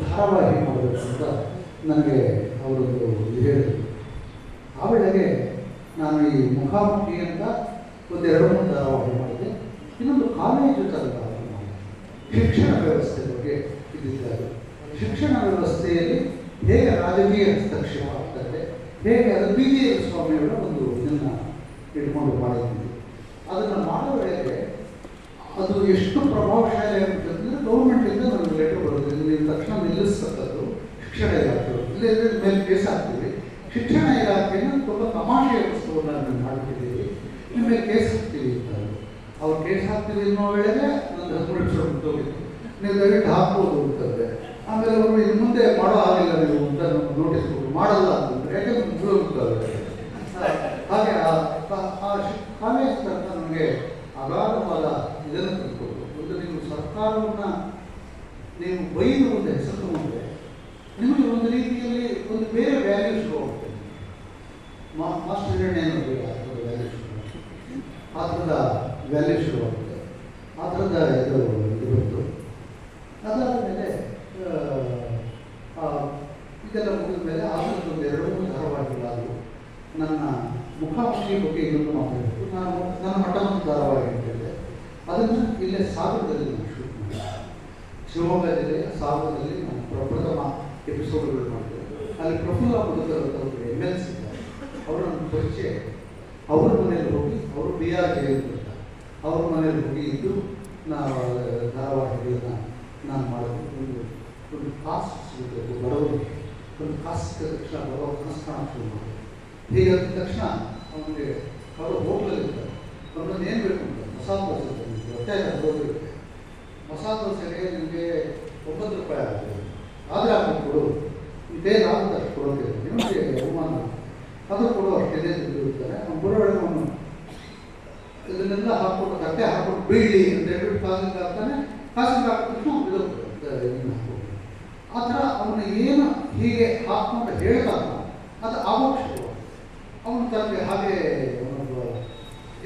ಧಾರಾವಾಹಿ ಮಾಡಬೇಕು ಅಂತ ನನಗೆ ಅವರೊಂದು ಹೇಳಿದರು. ಆ ವೇಳೆಗೆ ನಾನು ಈ ಮುಖಾಮುಖಿ ಅಂತ ಒಂದು 2-3 ಧಾರಾವಾಹಿ ಮಾಡಿದೆ. ಇನ್ನೊಂದು ಕಾಲೇಜು ಧಾರಾವಾಹಿ ಮಾಡಿದೆ, ಶಿಕ್ಷಣ ವ್ಯವಸ್ಥೆ ಬಗ್ಗೆ ಇದ್ದಿದ್ದಾರೆ. ಶಿಕ್ಷಣ ವ್ಯವಸ್ಥೆಯಲ್ಲಿ ಹೇಗೆ ರಾಜಕೀಯ ಹಸ್ತಕ್ಷೇಪ ಆಗ್ತದೆ, ಹೇಗೆ ಅದು BJP ಸ್ವಾಮಿಯವರ ಒಂದು ಇದನ್ನು ಇಟ್ಕೊಂಡು ಮಾಡಿದ್ದೀವಿ. ಅದನ್ನು ಮಾಡೋ ವೇಳೆಗೆ ಅದು ಎಷ್ಟು ಪ್ರಭಾವಶಾಲಿ ಆಗುತ್ತಂದರೆ, ಗೌರ್ಮೆಂಟಿಂದ ನಮಗೆ ಲೆಟರ್ ಬರೋದು, ನೀವು ತಕ್ಷಣ ನಿಲ್ಲಿಸ್ತಕ್ಕದ್ದು ಶಿಕ್ಷಣ ಇಲಾಖೆ, ಇಲ್ಲೇ ಮೇಲೆ ಕೇಸ್ ಹಾಕ್ತೀವಿ, ಶಿಕ್ಷಣ ಇಲಾಖೆಯನ್ನು ತುಂಬ ತಮಾಷೆಯ ವಸ್ತುವನ್ನು ನಾವು ಮಾಡ್ತಿದ್ದೀವಿ, ನಿಮ್ಮ ಮೇಲೆ ಕೇಸ್ ಹಾಕ್ತೀವಿ ಅಂತ. ಅವ್ರು ಕೇಸ್ ಹಾಕ್ತೀವಿ ಅನ್ನೋ ವೇಳೆಗೆ ನನ್ನ 13 ಮುಗಿದೋಗಿತ್ತು. ನೀವು ದಯವಿಟ್ಟು ಹಾಕ್ಬೋದು ಅಂತಂದರೆ, ಆಮೇಲೆ ಅವರು ಇನ್ನು ಮುಂದೆ ಮಾಡೋ ಆಗಿಲ್ಲ ನೀವು ಅಂತ ನೋಟಿಸ್ ಕೊಟ್ಟು ಮಾಡಲ್ಲ ಅಂತಂದ್ರೆ ಯಾಕಂದ್ರೆ ಮುಗಿದೋಗ್ತಾರೆ. ಹಾಗೆ ಕಾವ್ಯ ಅಂತ ನನಗೆ ಅಗಾಧವಾದ ಇದನ್ನು ತಂದುಕೊಟ್ಟು, ಒಂದು ನೀವು ಸರ್ಕಾರವನ್ನು ನೀವು ಬೈದು ಒಂದು ಹೆಸರು ಮುಂದೆ ನಿಮಗೆ ಒಂದು ರೀತಿಯಲ್ಲಿ ಒಂದು ಬೇರೆ ವ್ಯಾಲ್ಯೂ ಶುರು ಆಗುತ್ತೆ. ಮಾಸ್ಟರ್ ಏನು ವ್ಯಾಲ್ಯೂ ಶುರು ಆ ಥರದ ವ್ಯಾಲ್ಯೂ ಶುರುವಾಗುತ್ತೆ. ಆ ಥರದ ಇದು ಬಂತು. ಅದಾದ ಮೇಲೆ ಇದೆಲ್ಲ ಮುಗಿದ ಮೇಲೆ ಆದಷ್ಟು ಒಂದು 2-3 ಧಾರಾವಾಹಿಗಳಾದವು. ನನ್ನ ಮುಖಾಮುಖಿ ಬಗ್ಗೆ ಇನ್ನೊಂದು ಮಾತಾಡಬೇಕು. ನಾನು ನನ್ನ ಮಠವನ್ನು ಧಾರಾವಾಹಿ ಅಂತಿದ್ದೆ, ಅದನ್ನು ಇಲ್ಲೇ ಸಾಗರದಲ್ಲಿ ನಾನು ಶೂಟ್ ಮಾಡಿದೆ. ಶಿವಮೊಗ್ಗ ಜಿಲ್ಲೆಯ ಸಾಗರದಲ್ಲಿ ನಾನು ಪ್ರಪ್ರಥಮ ಎಪಿಸೋಡ್ಗಳು ಮಾಡಿದೆ. ಅಲ್ಲಿ ಪ್ರಫುಲ್ಲ ಮುದುಕರ್ ಅವರು MLC ಇದ್ದಾರೆ. ಅವರು ನನ್ನ ಪರಿಚಯ. ಅವ್ರ ಮನೇಲಿ ಹೋಗಿ, ಅವರು BR ಜಯಂತ ಅವ್ರ ಮನೇಲಿ ಹೋಗಿ ಇದ್ದು ನಾವು ಧಾರಾವಾಹಿಗಳನ್ನ ನಾನು ಮಾಡಿದೆ. ಒಂದು ಕಾಸ್ಟ್ ಸಿಗುತ್ತೆ ಬಡವರಿಗೆ, ಒಂದು ಕಾಸ್ಟ್ ಸಿಕ್ಕ ತಕ್ಷಣ ಬಡವ ಕನಸು ಕಾಣಕ್ಕೆ ಶುರು ಮಾಡಿದೆ. ಹೀಗಾದ ತಕ್ಷಣ ಅವನಿಗೆ ಅವರು ಹೋಟ್ಲಲ್ಲಿರ್ತಾರೆ. ಅವ್ರನ್ನ ಏನು ಬೇಕು ಅಂತ ಮಸಾಲೆ ದೋಸೆ ಹೊಟ್ಟೆ ಹೋಗಿರುತ್ತೆ. ಮಸಾಲೆ ದೋಸೆಗೆ ನಿಮಗೆ 9 ರೂಪಾಯಿ ಆಗುತ್ತೆ. ಆದರೆ ಅದನ್ನು ಕೊಡು, ಬೇಗ ಆಗುತ್ತೆ ಅಷ್ಟು ಕೊಡೋಕೆ ನಿಮಗೆ ಅವಮಾನ. ಅದು ಕೊಡೋ ಅಷ್ಟೇ ಇರ್ತಾರೆ. ಅವ್ನು ಬರೋಳೆ ಅವನು ಇದನ್ನೆಲ್ಲ ಹಾಕ್ಕೊಂಡು ತಟ್ಟೆ ಹಾಕ್ಕೊಂಡು ಬೀಳಿ ಅಂತ ಹೇಳ್ಬಿಟ್ಟು ಕಾಸಿಗೆ ಹಾಕ್ತಾನೆ. ಕಾಸಿಗೆ ಹಾಕಿದ್ರು ಬಿಡೋಗ್ತದೆ ಹಾಕ್ಕೊಂಡು. ಆ ಥರ ಅವನು ಏನು ಹೀಗೆ ಹಾಕ್ಕೊಂಡು ಹೇಳ್ತಾನ ಅದು ಆವಾಗ ಶುರು. ಅವನು ತನಗೆ ಹಾಗೆ ಅವನು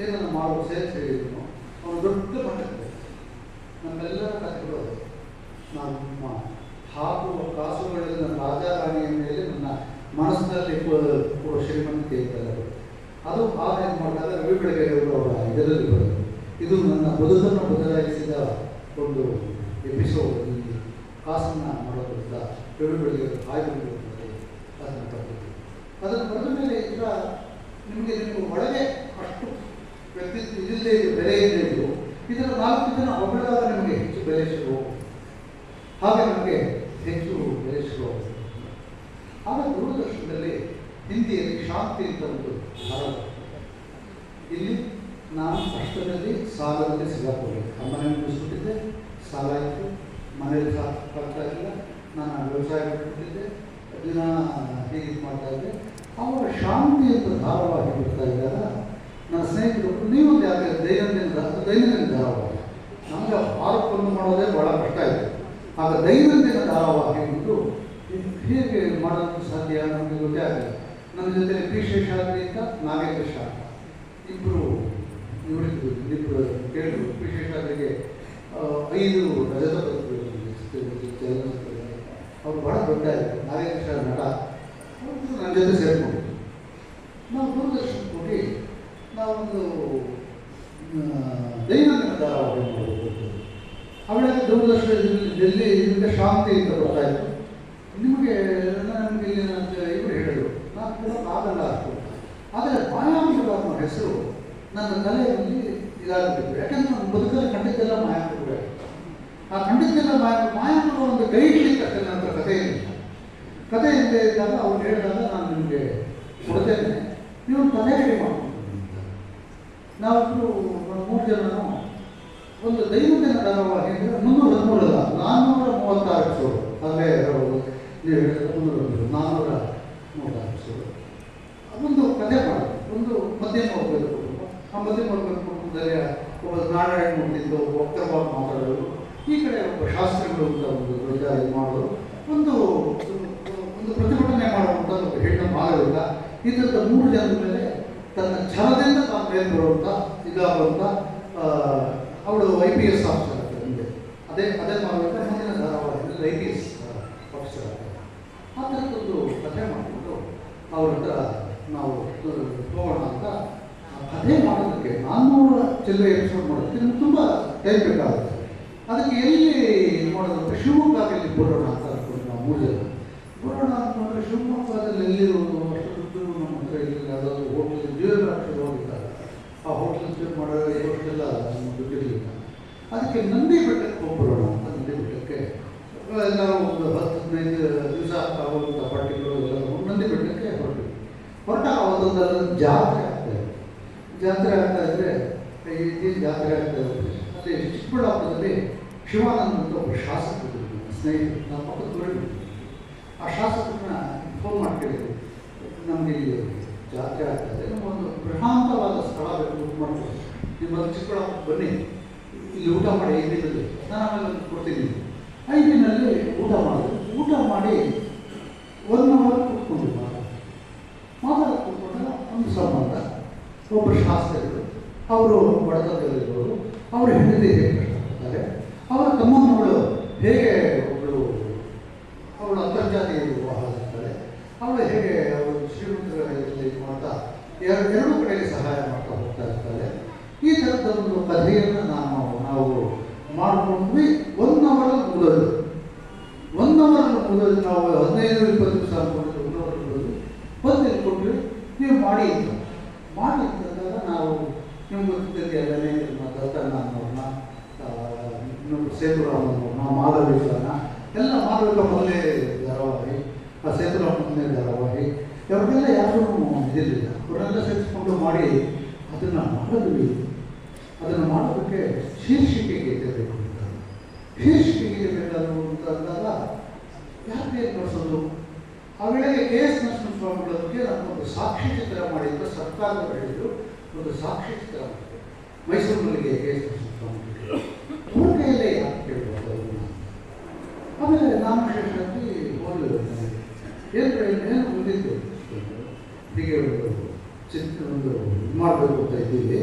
ಏನನ್ನು ಮಾಡುವ ಸೇರಿಸಿದ್ರು ಅವನು ದೊಡ್ಡ ಮಟ್ಟಕ್ಕೆ ನಮ್ಮೆಲ್ಲರ ಕಥೆಗಳು ಅದೇ. ನಮ್ಮ ಹಾಕುವ ಕಾಸುಗಳಲ್ಲಿ ನನ್ನ ರಾಜಾರಾಣಿಯ ಮೇಲೆ ನನ್ನ ಮನಸ್ಸಿನಲ್ಲಿ ಕೊಡುವ ಶ್ರೀಮಂತಿಕೆ ಇದ್ದಲ್ಲ ಅದು ಆಗ ಏನು ಮಾಡಿದಾಗ ರವಿ ಬೆಳಗೆರೆಯವರು ಅವರ ಇದರಲ್ಲಿ ಬರೋದು. ಇದು ನನ್ನ ಬದುಕನ್ನು ಬದಲಾಯಿಸಿದ ಒಂದು ಎಪಿಸೋಡ್. ಈ ಕಾಸನ್ನು ಮಾಡೋದ್ರಿಂದ ರವಿ ಬೆಳಗೆರೆಯವರು ಆಯ್ದುಕೊಂಡಿರುತ್ತದೆ ಅದನ್ನು ಬರೆದಿದ್ದು. ಅದನ್ನು ಬರೆದ ಮೇಲೆ ಈಗ ನಿಮಗೆ ನಿಮ್ಮ ಒಳಗೆ ಅಷ್ಟು ವ್ಯಕ್ತಿತ್ವ ಇಲ್ಲದೆ ಇದು ಬೆಲೆ ಇಲ್ಲದೆ ಇದು ಇದರ 4 ಜನ ಹೊಗಳಿದಾಗ ನಿಮಗೆ ಹೆಚ್ಚು ಬೆಲೆ ಶುರು, ಹಾಗೆ ನಮಗೆ ಹೆಚ್ಚು ಬೆಲೆ ಶುರು. ಆಗ ದೂರದರ್ಶನದಲ್ಲಿ ಹಿಂದಿಯಲ್ಲಿ ಶಾಂತಿ ಅಂತ ಒಂದು ಧಾರಾವಾಹಿ. ಇಲ್ಲಿ ನಾನು ಕಷ್ಟದಲ್ಲಿ ಸಾಲದಲ್ಲಿ ಸಿಗಾಕೋಬೇಕು. ಮನೆ ಮುಗಿಸ್ಬಿಟ್ಟಿದ್ದೆ, ಸಾಲ ಇತ್ತು, ಮನೇಲಿ ಸಾಕಾಗ್ತಾ ಇಲ್ಲ, ನಾನು ವ್ಯವಸಾಯ ಬಿಟ್ಬಿಟ್ಟಿದ್ದೆ, ದಿನ ಹೀಗೆ ಮಾಡ್ತಾ ಇದ್ದೆ. ಆವಾಗ ಶಾಂತಿ ಅಂತ ಧಾರಾವಾಹಿ ಬಿಡ್ತಾ ಇದ್ದಾಗ ನನ್ನ ಸ್ನೇಹಿತರು ನೀವೊಂದು ಯಾಕೆ ದೈನಂದಿನ ಧಾರಾವಾಹಿ, ನಮಗೆ ವಾರಕ್ಕೊಂದು ಮಾಡೋದೇ ಭಾಳ ಕಷ್ಟ ಇದೆ. ಆಗ ದೈನಂದಿನ ಧಾರಾವಾಹಿ ಒಂದು ಹೇಗೆ ಮಾಡೋದು ಸಾಧ್ಯ ನಮಗೆ ಗೊತ್ತೇ ಆಗಲಿಲ್ಲ. ನನ್ನ ಜೊತೆ ಪಿ ಶೇಷಾದ್ರಿ ಅಂತ ನಾಗೇಂದ್ರ ಶಾ ಇಬ್ಬರು ಕೇಳಿದ್ರು. ಪಿ ಶೇಷಾದ್ರಿಗೆ 5 ರಜತ ಪದಕಗಳು. ಅವರು ಬಹಳ ದೊಡ್ಡ ಇದ್ದರು. ನಾಗೇಂದ್ರ ಶಾ ನಟ. ನನ್ನ ಜೊತೆ ಸೇರಿಕೊಂಡು ನಾವು ದೂರದರ್ಶನ ಹೋಗಿ ನಾವೊಂದು ದೈನಂದಿನ ಧಾರಾವಾಹಿ ಮಾಡಬಹುದು. ಆಮೇಲೆ ದೂರದರ್ಶನದಲ್ಲಿ ಇದರಿಂದ ಶಾಂತಿ ಅಂತ ಬರ್ತಾ ಇತ್ತು. ನಿಮಗೆ ನಮಗೆ ಇವರು ಹೇಳಿದರು ನಾನು ಕೂಡ ಆಗಲ್ಲ ಅಷ್ಟು. ಆದರೆ ಮಾಯಾಮಗಳು ಅನ್ನೋ ಹೆಸರು ನನ್ನ ತಲೆಯಲ್ಲಿ ಇದಾಗಬೇಕು. ಯಾಕಂದ್ರೆ ನಾನು ಬದುಕಲ್ಲಿ ಖಂಡಿತೆಲ್ಲ ಮಾಯಾಮಗಳು. ಆ ಖಂಡಿತೆಲ್ಲ ಮಾಯಾಮಗಳು ಒಂದು ಗೈಡ್ಲಿಕ್ಕೆ ಅಷ್ಟೇ ನನ್ನ ಕಥೆ ಇಲ್ಲದೆ ಇದ್ದಾಗ ಅವ್ರು ಹೇಳಿದಾಗ ನಾನು ನಿಮಗೆ ಕೊಡ್ತೇನೆ, ನೀವು ತಲೆ ರೆಡಿ ಮಾಡ್ಕೊಂಡು. ನಾವು 3 ಜನನು ಒಂದು ದೈನಂದಿನ ಧಾರಾವಾಹಿ ಅಂದರೆ 313 ಅಲ್ಲ 436 ಎಪಿಸೋಡು. ಅಲ್ಲೇ ನೀವು ಹೇಳಿದ್ರೆ 436 ಎಪಿಸೋಡು. ಒಂದು ಕಥೆ ಮಾಡೋದು, ಒಂದು ಮಧ್ಯಮ ವರ್ಗದ ಕುಟುಂಬ. ಆ ಮಧ್ಯಮ ವರ್ಗದ ಕುಟುಂಬದಲ್ಲಿ ಒಬ್ಬ ನಾರಾಯಣ ಮೂರ್ತಿದ್ದು ವಕ್ರವಾಗಿ ಮಾತಾಡೋರು, ಈ ಕಡೆ ಒಬ್ಬ ಶಾಸ್ತ್ರಿಗಳು ಅಂತ ಒಂದು ದೊಡ್ಡ ಇದು ಮಾಡೋರು, ಒಂದು ಪ್ರತಿಭಟನೆ ಮಾಡುವಂಥ ಒಬ್ಬ ಹೆಣ್ಣು ಮಾಲವಿಲ್ಲ. ಇದರಿಂದ 3 ಜನರ ಮೇಲೆ ತನ್ನ ಛಲದಿಂದ ತಾನು ಮೇಲೆ ಬರುವಂಥ ಇದಾಗುವಂಥ ಅವಳು IPS ಆಫೀಸರ್ ಆಗ್ತದೆ. ಮುಂದೆ ಅದೇ ಮಾಡುವಂಥ ಮುಂದಿನ ಧಾರಾವಾಹಿಯಲ್ಲಿ IPS ಆಫೀಸರ್ ಆಗ್ತದೆ. ಆ ಥರದ್ದೊಂದು ಕಥೆ ಮಾಡಿಕೊಂಡು ಅವ್ರ ಹತ್ರ ನಾವು ಹೋಗೋಣ ಅಂತ. ಕಥೆ ಮಾಡೋದಕ್ಕೆ 400 ಚಿಲ್ಲರೆ ಎಪಿಸೋಡ್ ಮಾಡೋದಕ್ಕೆ ನಮ್ಗೆ ತುಂಬ ಟೈಮ್ ಬೇಕಾಗುತ್ತೆ. ಅದಕ್ಕೆ ಎಲ್ಲಿ ಮಾಡೋದಂದ್ರೆ ಶಿವಮೊಗ್ಗದಲ್ಲಿ ಬರೋಣ ಅಂತ ಅಂದ್ಕೊಂಡು ನಾವು 3 ಜನ ಬರೋಣ ಅಂತಂದರೆ ಶಿವಮೊಗ್ಗದಲ್ಲಿ ಎಲ್ಲಿರೋದು ಅಷ್ಟು ದುಡ್ಡು ನಮ್ಮ ಹತ್ರ ಇಲ್ಲಿ ಯಾವುದಾದ್ರು ಹೋಟ್ಲ್ ಜೀವರಾಕ್ಷರು ಹೋಗಿದ್ದಾರೆ. ಆ ಹೋಟ್ಲ್ ಸ್ಟೇ ಮಾಡೋದು ಇವತ್ತೆಲ್ಲ ನಮ್ಮ ದುಡ್ಡಿರಲಿಲ್ಲ. ಅದಕ್ಕೆ ನಂದಿ ಬೆಟ್ಟಕ್ಕೆ ಹೋಗ್ಬರೋಣ ಅಂತ. ನಂದಿ ಬೆಟ್ಟಕ್ಕೆ ಎಲ್ಲರೂ ಒಂದು 10-15 ದಿವಸ ಆಗುವಂಥ ಪಾರ್ಟಿಗಳು ಎಲ್ಲ ನಂದಿ ಬೆಟ್ಟಕ್ಕೆ ಹೊರಟಾಗ ಅವತ್ತೊಂದು ಜಾತ್ರೆ ಆಗ್ತಾಯಿದೆ. ಜಾತ್ರೆ ಆಗ್ತಾಯಿದ್ರೆ ಜಾತ್ರೆ ಆಗ್ತಾಯಿದೆ. ಅಲ್ಲಿ ಚಿಕ್ಕಬಳ್ಳಾಪುರದಲ್ಲಿ ಶಿವಾನಂದ ಅಂತ ಒಬ್ಬ ಶಾಸಕರು ಸ್ನೇಹಿತರು ನಾವು ಪಕ್ಕದ ಊರಲ್ಲಿ ಆ ಶಾಸಕರನ್ನ ಫೋನ್ ಮಾಡಿ ಕೇಳಿದ್ರು, ನಮಗೆ ಇಲ್ಲಿ ಜಾತ್ರೆ ಆಗ್ತದೆ, ನಮಗೊಂದು ಪ್ರಶಾಂತವಾದ ಸ್ಥಳ ಬೇಕು, ಊಟ ಮಾಡ್ತೀವಿ, ನಿಮ್ಮದು ಚಿಕ್ಕಬಳ್ಳಾಪುರ ಬನ್ನಿ, ಇಲ್ಲಿ ಊಟ ಮಾಡಿ 5 ದಿನದಲ್ಲಿ ನಾನು ಆಮೇಲೆ ಒಂದು ಕೊಡ್ತೀನಿ. 5 ದಿನದಲ್ಲಿ ಊಟ ಮಾಡಿದ್ರು. ಊಟ ಮಾಡಿ 1 ಅವರ್ ಕೂತ್ಕೊಂಡು ಮಾತಾಡೋದು ಕೂತ್ಕೊಂಡಾಗ ಒಂದು ಸಂಬಂಧ, ಒಬ್ಬರು ಶಾಸಕರು, ಅವರು ಬಡತನದಲ್ಲಿರೋರು, ಅವರು ಹೆಂಡತಿ ಹೇಗೆ ಕಷ್ಟಪಡ್ತಾರೆ, ಅವರ ತಮ್ಮನವಳು ಹೇಗೆ ಅವಳು ಅಂತರ್ಜಾತಿ ವಿವಾಹ ಆಗ್ತಾರೆ, ಅವಳು ಹೇಗೆ ಅವರು ಶ್ರೀಮಂತರಲ್ಲಿ ಮಾಡ್ತಾ ಎರಡೂ ಕಡೆಗೆ ಸಹಾಯ ಮಾಡ್ತಾ ಹೋಗ್ತಾ ಇರ್ತಾರೆ. ಈ ಥರದ ಒಂದು ಕಥೆಯನ್ನು ನಾವು ಮಾಡಿಕೊಂಡ್ವಿ. 1 ಅವರಲ್ಲಿ ಮುಗಿದೋದು. 1 ಅವರಲ್ಲಿ ಮುಗಿದೋದು. ನಾವು 15-20 ದಿವಸ ಅಂದ್ಕೊಂಡಿದ್ದು 1 ಅವರ್ ಮುಗಿದೋದು. ಬಂದು ಕೊಟ್ಟರೆ ನೀವು ಮಾಡಿ ಅಂತಂದಾಗ ನಾವು ನಿಮ್ಗೆ ಗೊತ್ತಿದ್ದಂಗೆ ಎಲ್ಲನೇ ದತ್ತಣ್ಣ ಅನ್ನೋರನ್ನ, ಸೇತುರಾಮನ್ನೋರನ್ನ, ಮಾಧವಿಕರನ್ನ ಎಲ್ಲ ಮಾಧವಿಕ ಮೊದಲೇ ಧಾರಾವಾಹಿ, ಆ ಸೇತುರಾಮ ಮೊದಲನೇ ಧಾರಾವಾಹಿ, ಅವ್ರಿಗೆಲ್ಲ ಯಾರೂ ಇದಿರಲಿಲ್ಲ. ಅವರೆಲ್ಲ ಸೇರಿಸ್ಕೊಂಡು ಮಾಡಿ ಅದನ್ನು ಮಾಡಿದ್ವಿ. ಅದನ್ನು ಮಾಡೋದಕ್ಕೆ ಶೀರ್ಷಿಕೆಗೆ ಬೇಕು ಅಂತ, ಶೀರ್ಷಿಕೆಗೆ ಬೇಕಾದ್ರು ಅಂತ ಅಂದಾಗ ಯಾಕೆ ನೋಡಿಸೋದು? ಆ ವೇಳೆಗೆ KS ನರಸಿಂಹಸ್ವಾಮಿಗಳ ಬಗ್ಗೆ ನಮಗೊಂದು ಸಾಕ್ಷಿ ಚಿತ್ರ ಮಾಡಿದ್ದು ಸರ್ಕಾರದವರು ಹೇಳಿದ್ರು, ಒಂದು ಸಾಕ್ಷಿ ಚಿತ್ರ ಮಾಡಿದ್ರು ಮೈಸೂರಿನಲ್ಲಿಗೆ KS ನರಸಿಂಹಸ್ವಾಮಿ ಅವ್ರ ಕೈಯಲ್ಲೇ ಯಾಕೆ ಕೇಳ್ಬೋದು ಅದನ್ನು. ಆಮೇಲೆ ನಾಮಶೇಷಾಗಿ ಹೋಗಲಿಲ್ಲ ನನಗೆ ಏನು ಮುಂದಿದ್ದು ಹೀಗೆ ಒಂದು ಮಾಡಬೇಕು ಅಂತ ಇದ್ದೀವಿ.